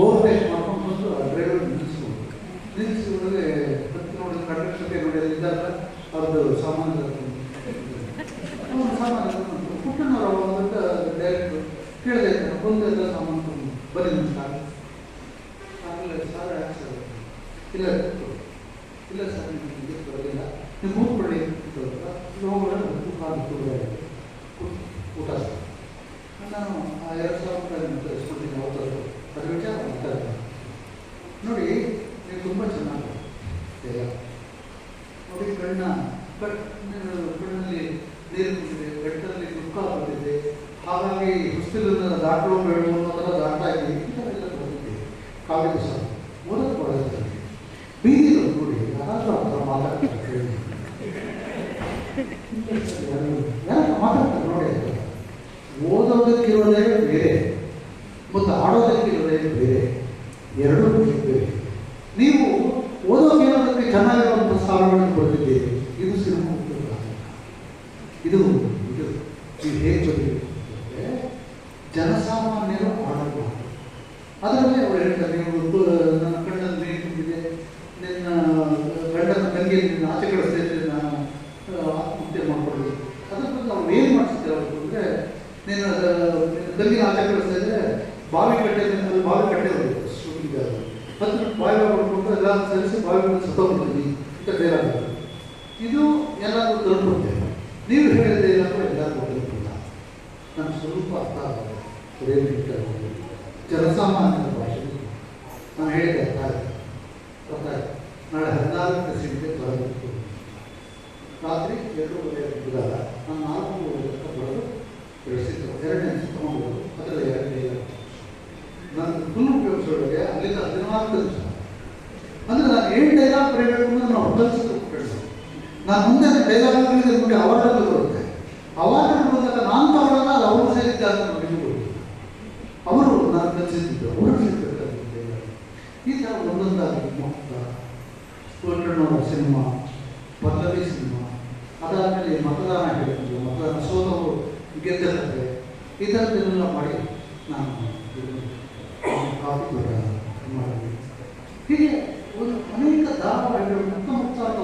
ಓವರ್ಟೇಕ್ ಮಾಡ್ಕೊಂಡು ಬಂದು ಆ ಡ್ರೈವರ್ ನಿಲ್ಲಿಸಿ ಒಳಗೆ ಹತ್ತಿ ನೋಡಿದ ಕಂಡಕ್ಟರ್ಗೆ ನೋಡಿ ಇದ್ದಾರೆ ಅವ್ರದ್ದು ಸಾಮಾನು ಪುಟ್ಟಣ್ಣವ್ರು ಅಂತ ಡೈರೆಕ್ಟ್ರು ಕೇಳಿದೆ, ಬಂದೆಲ್ಲ ಸಾಮಾನು ಬನ್ನಿ ನನ್ನ ಕಾರ್. ಆಮೇಲೆ ಸರ್ ಯಾಕೆ ಸರ್ ಇಲ್ಲ ಇಲ್ಲ ಸರ್ ನಿಮಗೆ ಬರೋದಿಲ್ಲ, ನೀವು ಕೂತ್ಕೊಳ್ಳಿ ಹೋಗೋಣ ಊಟ ಸರ್. ನಾನು ಆ 2,000 ರೂಪಾಯಿ ಇಸ್ಕೊಳ್ತೀನಿ ಅವತ್ತು ಅದ್ರ ವಿಚಾರ ಮಾತಾಡ್ತೀನಿ. ನೋಡಿ ನೀವು ತುಂಬ ಚೆನ್ನಾಗಿ ನೋಡಿ ಕಣ್ಣಲ್ಲಿ ನೀರು ಬಂದಿದೆ, ಬೆಟ್ಟದಲ್ಲಿ ದುಃಖ ಬಂದಿದೆ, ಹಾಗಾಗಿ ಹೊಸ್ತಿಲನ್ನು ದಾಟೋ ಬೇಡ ಅನ್ನೋ ಥರ ದಾಟ್ತಾ ಇದ್ದೀವಿ. ಈ ಥರ ಎಲ್ಲ ಬಂದಿದೆ ಕಾವ್ಯ ಸಹ ಓದೋದು ಬರೋದು ಬೀದಿಲು ನೋಡಿ ಯಾರಾದರೂ ಆ ಥರ ಮಾತಾಡ್ತಾರೆ ಯಾರು ಮಾತಾಡ್ತಾರೆ ನೋಡಿ. ಓದೋದಕ್ಕಿರೋದೇ ಬೇರೆ ಮತ್ತು ಆಡೋದಕ್ಕಿರೋದೇ ಬೇರೆ, ಎರಡೂ ಬೇರೆ. ನೀವು ಓದೋದಕ್ಕೆ ಚೆನ್ನಾಗಿರುವಂಥ ಸ್ಥಾನಗಳನ್ನು ಕೊಡ್ತಿದ್ದೀರಿ. ಇದು ಸಿನಿಮಾ ಇದು ಇದು ನೀವು ಹೇಗೆ ಬರಬೇಕು ಅಂದರೆ ಜನಸಾಮಾನ್ಯರು ಆಡೋದು. ಅದರಲ್ಲಿ ಅವ್ರು ಹೇಳ್ತಾರೆ, ನೀವು ನನ್ನ ಕಣ್ಣಲ್ಲಿ ನೀರು ತುಂಬಿದೆ, ನಿನ್ನ ಗಂಡನ ತಂಗಿ ನಿನ್ನ ಆಚೆ ಕಳಿಸ್ತಾ ಇದ್ದರೆ ನಾನು ಆತ್ಮಹತ್ಯೆ ಮಾಡ್ಕೊಳ್ಳಿ. ಅದ್ರ ಬಗ್ಗೆ ಅವ್ರು ಏನು ಮಾಡಿಸ್ತಾರೆ ಅವರು ಅಂದರೆ, ನೀನು ತಂಗಿನ ಆಚೆ ಕಳಿಸ್ತಾ ಇದ್ದರೆ ಬಾವಿ ಕಟ್ಟೆ ಹೋಗಿತ್ತು ಶೂಟಿಂಗ್ ಹತ್ತು ಬಾವಿ ಮಾಡ್ಕೊಂಡು ಎಲ್ಲ ಸರಿಸಿ ಬಾವಿ ಸತ್ತೋಗ್ಬಿಡ್ತೀನಿ ಅಂತ ಡೈಲಾಗ್. ಇದು ಎಲ್ಲರಿಗೂ ತಲುಪುತ್ತೆ. ನೀವು ಹೇಳಿದ್ರೆ ಏನಾದರೂ ಎಲ್ಲರಿಗೂ ತಲುಪಿಲ್ಲ. ನಾನು ಸ್ವಲ್ಪ ಅರ್ಥ ಆಗೋದು ಜನಸಾಮಾನ್ಯರ ಭಾಷೆ ನಾನು ಹೇಳಿದೆ ಅರ್ಥ ಆಯ್ತು. ನಾಳೆ 14ನೇ ಸೀಟಿಗೆ ಬರಬೇಕು. ರಾತ್ರಿ 2:30 ಬಿಡಲ್ಲ. ನಾನು 4:30 ಬರೋದು ಬೆಳೆಸಿದ್ದು 2ನೇ ತೊಗೊಂಡು ಅದರಲ್ಲಿ 2 ನಾನು ಫುಲ್ ಉಪಯೋಗಿಸೋಳಿಗೆ ಅಲ್ಲಿಂದ 14 ನಿಮಿಷ ಅಂದರೆ ನಾನು 7 ಡೈಲಾಗ್ ಬರೀಬೇಕು ಅಂದರೆ ನಾವು ಕಲಿಸಿದ್ರು. ನಾನು ಮುಂದೆ ಡೈಲಾಗ್ಗಳಿಗೆ ನೋಡಿ ಅವಾರ್ಡ್ಗಳು ಬರುತ್ತೆ. ಅವಾರ್ಡ್ಗಳು ಬಂದಾಗ ನಾನು ತಗೊಳ್ಳೋಣ, ಅದು ಅವರು ಸೇರಿದ್ದೆ ಅಂತ ನನಗೆ ಅವರು ನಾನು ಕಲಿಸಿದ್ದು ಅವರು ಸೇರಿದ್ದಾರೆ. ಈ ಥರ ಒಂದೊಂದಾಗಿ ಪುಟ್ಟಣ್ಣವರ ಸಿನಿಮಾ, ಪಲ್ಲವಿ ಸಿನಿಮಾ, ಅದಾದಮೇಲೆ ಮತದಾನ ಹೇಳಿದ್ರು, ಮತದಾನ ಸೋತವರು ಗೆದ್ದಿರುತ್ತೆ. ಈ ಥರದ್ದನ್ನೆಲ್ಲ ಮಾಡಿ ನಾನು ಕಾಫಿ ಮಾಡಿದ್ವಿ. ಹೀಗೆ ಒಂದು ಅನೇಕ ಧಾರಾವಾಹಿಗಳು ಮುಕ್ತ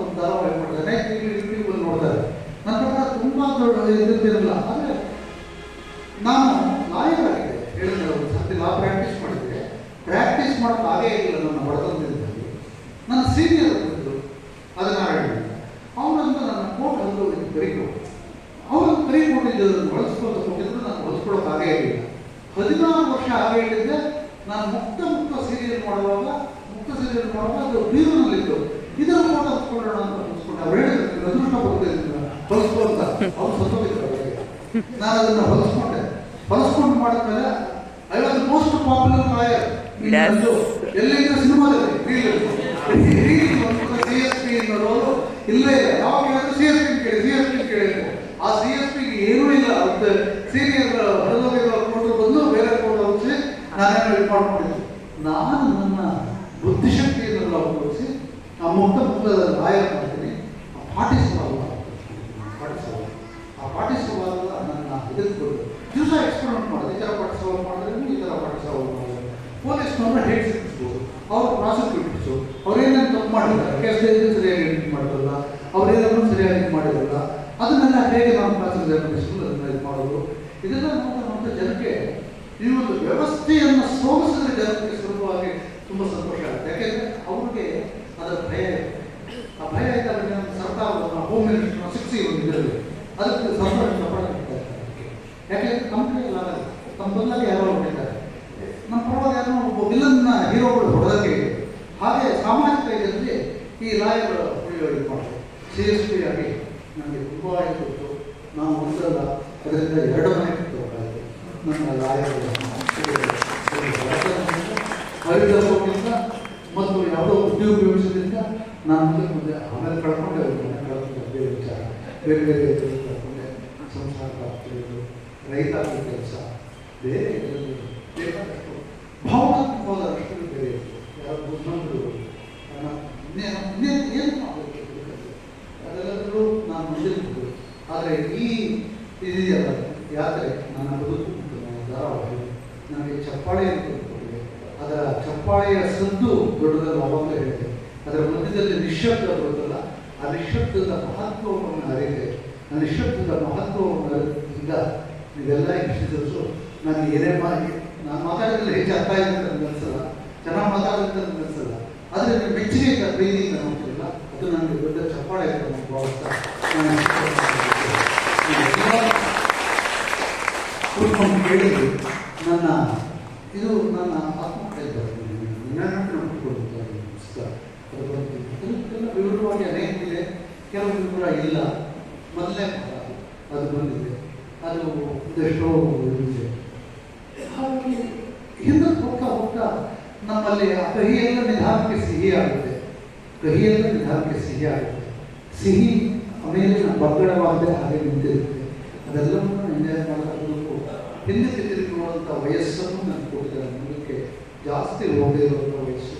ಒಂದು ಧಾರಾವಾಹಿ ಮಾಡಿದೆ. ಅನೇಕ ಯೂಟ್ಯೂಬಲ್ಲಿ ನೋಡ್ತಾರೆ. ನನ್ನ ಪ್ರಕಾರ ತುಂಬ ದೊಡ್ಡ ಇದ್ದಿರಲಿಲ್ಲ. ಆದರೆ ನಾನು ಲಾಯರ್ ಆಗಿದೆ ಹೇಳಿದ್ರೆ ಒಂದು ಸರ್ತಿ ಲಾ ಪ್ರಾಕ್ಟೀಸ್ ಮಾಡಿದ್ದೆ. ಪ್ರಾಕ್ಟೀಸ್ ಮಾಡೋಕ್ಕೆ ಆಗೇ ಇಲ್ಲ ನನ್ನ ಬಡತನದಲ್ಲಿ. ನನ್ನ ಸೀನಿಯರ್ ಬಂದರು ಅದನ್ನು ಹೇಳಿದ್ರು. ಅವನಂತ ನನ್ನ ಕೋರ್ಟ್ ಹಂದು ಬರೀಬೇಕು 16 ವರ್ಷ ಹಾಗೆ ಹೇಳಿದ್ದೆ. ನಾನು ಮುಕ್ತ ಸೀರಿಯಲ್ ಮಾಡುವಾಗ ಅದು ಬೀರೂರಿನಲ್ಲಿತ್ತು. ಇದರ ಫೋಟೋ ಹೊತ್ಕೊಳ್ಳೋಣ ಅಂತ ಹೊಲಿಸ್ಕೊಂಡೆ. ಅವ್ರು ಹೇಳಿದ್ರು ಅದೃಷ್ಟ ಬರ್ತಿದ್ರು ಹೊಲಿಸ್ಕೊಂತ ಅವ್ರು ಸತ್ತೋಗಿದ್ರು ಅವರಿಗೆ. ನಾನು ಅದನ್ನ ಹೊಲಿಸ್ಕೊಂಡು ಮಾಡಿದ್ಮೇಲೆ I was most popular lawyer ಎಲ್ಲಿಂದ ಸಿನಿಮಾದಲ್ಲಿ CSP ರೋಲು ಇಲ್ಲೇ ಇಲ್ಲ. ಯಾವಾಗ ಹೇಳಿದ್ರು CSP ಕೇಳಿದ್ರು. ಆ CSP ಏನೂ ಇಲ್ಲ. ಅದು ಸೀನಿಯರ್ ಹೊರದೋಗಿರೋ ಕೊಟ್ಟರು ಬಂದು ಬೇರೆ ಕೊಟ್ಟು ಹೊಲಿಸಿ ನಾನೇನೋ ಇದು ಮಾಡ್ಕೊಂಡಿದ್ದು. ನಾನು ನನ್ನ ಬುದ್ಧಿಶಕ್ತಿಯನ್ನೆಲ್ಲ ಉಪಯೋಗಿಸಿ ಆ ಮುಕ್ತ ಲಾಯರ್ ಮಾಡ್ತೀನಿ. ಆ ಪಾಠಿಸುವಾಗ ನನ್ನ ಇದಕ್ಕೆ ದಿವಸ ಎಕ್ಸ್ಪೆರಿಮೆಂಟ್ ಮಾಡಿದೆ. ಈ ಥರ ಪಾಠಿಸುವಾಗ ಮಾಡಿದ್ರೆ ಈ ಥರ ಪಾಠಿಸುವಾಗ ಮಾಡಿದ್ರೆ ಪೊಲೀಸ್ನವ್ರನ್ನ ಹೇಗೆ ಸಿಕ್ಕಿಸ್ಬೋದು, ಅವ್ರು ಪ್ರಾಸಿಕ್ಯೂಟರ್ಸು ಅವ್ರೇನೇನು ತಪ್ಪು ಮಾಡಿದ್ದಾರೆ, ಕೇಸ್ ಸರಿಯಾಗಿ ಎಡಿಟ್ ಮಾಡಿರಲ್ಲ, ಅವ್ರೇನೂ ಸರಿಯಾಗಿ ಮಾಡಿರಲ್ಲ, ಅದನ್ನೆಲ್ಲ ಹೇಗೆ ನಾವು ಕ್ಲಾಸಲ್ಲಿ ಅದನ್ನ ಇದು ಮಾಡೋದು. ಇದೆಲ್ಲ ನೋಡ್ತಾ ಜನಕ್ಕೆ ಈ ಒಂದು ವ್ಯವಸ್ಥೆಯನ್ನು ಸೋಗಿಸಿದ್ರೆ ಜನಕ್ಕೆ ಸುಲಭವಾಗಿ ತುಂಬ ಸಂತೋಷ ಆಗುತ್ತೆ. ಯಾಕೆಂದರೆ ಅವ್ರಿಗೆ ಅದರ ಭಯ ಇದೆ. ಆ ಭಯ ಇದ್ದಾಗ ಸರ್ಕಾರವನ್ನು ಹೋಮ್ ಮಿನಿಸ್ಟರ್ನ ಶಿಕ್ಷೆ ಒಂದು ಇದರಲ್ಲಿ ಅದಕ್ಕೆ ಸರ್ಕಾರ ತಗೊಳ್ಳಿರ್ತಾರೆ. ಯಾಕೆಂದರೆ ಕಂಪ್ನಿಯಲ್ಲಿ ಆಗಲ್ಲ, ತಮ್ಮ ಬದಲಾಗಿ ಯಾರೋ ಹೊರಟಿದ್ದಾರೆ, ನಮ್ಮ ಪರವಾಗಿ ಯಾರೋ ಒಬ್ಬ ವಿಲನ್ನ ಹೀರೋಗಳು ಹೊಡೆದಕ್ಕೆ ಇದೆ. ಹಾಗೆ ಸಾಮಾಜಿಕ ಇದರಲ್ಲಿ ಈ ಲಾಯರ್ ಇದು ಮಾಡ್ತಾರೆ. CSP ಆಗಿ ನನಗೆ ತುಂಬ ಇತ್ತು. ನಾವು ಒಂದಲ್ಲ ಅದರಿಂದ 2 ಮನೆ ಕಿತ್ತೋಗಾಯಿತು. ನನ್ನ ಲಾಯರ್ 5 ವರ್ಷದಿಂದ ಮತ್ತು ಯಾವುದೋ ಉದ್ಯೋಗದಿಂದ ನಾನು ಮುಂದೆ ಆಮೇಲೆ ಕಳ್ಕೊಂಡೆ. ಬೇರೆ ವಿಚಾರ ಬೇರೆ ಕಳ್ಕೊಂಡೆ. ಸಂಸಾರ ಆಗ್ತಿರೋದು, ರೈತಾಪಿ ಕೆಲಸ, ಬೇರೆ ಬೇಕಾದಷ್ಟು ಭಾವನಾತ್ಮಕವಾದ ಅಷ್ಟು ಬೇರೆ ಇತ್ತು. ಯಾರು ಬುದ್ಧಂತರು ಇನ್ನೇನು ಏನು ಮಾಡಬೇಕು ಅದೆಲ್ಲರೂ ನಾನು ಮುಂದಿರ್ಬೋದು. ಆದರೆ ಈ ಇದೆಯಲ್ಲ ಯಾತ್ರೆ ನನ್ನ ಬದುಕು ಧಾರಾವಾಹಿ ನನಗೆ ಚಪ್ಪಾಳೆ ಕೊಟ್ಟಿದೆ. ಅದರ ಚಪ್ಪಾಳೆಯ ಸದ್ದು ದೊಡ್ಡದಲ್ಲ. ಅವಾಗಲೇ ಹೇಳಿದೆ, ಅದರ ಮಧ್ಯದಲ್ಲಿ ನಿಶ್ಶಬ್ದ ಬರುತ್ತಲ್ಲ, ಆ ನಿಶ್ಶಬ್ದದ ಮಹತ್ವವನ್ನು ಅರಿತೆ. ಆ ನಿಶ್ಶಬ್ದದ ಮಹತ್ವವನ್ನು ಅರಿದಿಂದ ನೀವೆಲ್ಲ ಯಕ್ಷಿಸು ನಾನು ಏನೇ ಮಾಡಿ ನಾನು ಮಾತಾಡಿದ್ರೆ ಹೆಚ್ಚು ಅರ್ಥ ಇದೆ ಅಂತ ನನಗೆ ಅನಿಸಲ್ಲ, ಚೆನ್ನಾಗಿ ಮಾತಾಡಿದ್ರೆ ನನಗೆ ಅನಿಸಲ್ಲ. ಆದರೆ ನೀವು ಮೆಚ್ಚುಗೆಯಿಂದ ಪ್ರೀತಿಯಿಂದ ನೋಡ್ತಿರಲ್ಲ, ಅದು ನನಗೆ ದೊಡ್ಡ ಚಪ್ಪಾಳೆ ಅಂತ ನಾನು ಭಾವಿಸ್ತಾ ಕೂತ್ಕೊಂಡು ಕೇಳಿದ್ರು. ಇದು ನನ್ನ ಆತ್ಮಕಥೆ ಕೂತ್ಕೊಂಡಿದ್ದಾರೆ ಪುಸ್ತಕ. ಅದಕ್ಕೆಲ್ಲ ವಿವರವಾಗಿ ಅನೇಕ ಇದೆ, ಕೆಲವು ವಿವರ ಇಲ್ಲ. ಮೊದಲನೇ ಅದು ಬಂದಿದೆ, ಅದು ಇದೆಷ್ಟೋ ಇದೆ. ಹಾಗಾಗಿ ಹಿಂದಕ್ಕೆ ಹೋಗ್ತಾ ನಮ್ಮಲ್ಲಿ ಆ ಕಹಿಯೆಲ್ಲ ನಿಧಾನಕ್ಕೆ ಸಿಹಿ ಆಗುತ್ತೆ. ಸಿಹಿ ಆಮೇಲೆ ಬಗ್ಗಡವಾಗದೆ ಹಾಗೆ ನಿಂತಿರುತ್ತೆ. ಅದೆಲ್ಲವನ್ನೂ ಎಂಜಾಯ್ ಮಾಡೋದಕ್ಕೂ ಹಿಂದಕ್ಕೆ ತಿರುಗುವಂಥ ವಯಸ್ಸನ್ನು ನಾನು ಕೊಡ್ತೇನೆ. ಮುಂದಕ್ಕೆ ಜಾಸ್ತಿ ಹೋಗದೇ ಇರುವಂಥ ವಯಸ್ಸು.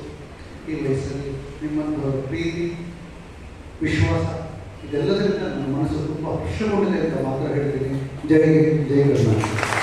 ಈ ವಯಸ್ಸಲ್ಲಿ ನಿಮ್ಮನ್ನು ಪ್ರೀತಿ, ವಿಶ್ವಾಸ ಇದೆಲ್ಲದರಿಂದ ನನ್ನ ಮನಸ್ಸು ತುಂಬ ಹರ್ಷಗೊಂಡಿದೆ ಅಂತ ಮಾತ್ರ ಹೇಳ್ತೀನಿ. ಜೈ ಕರ್ನಾಟಕ.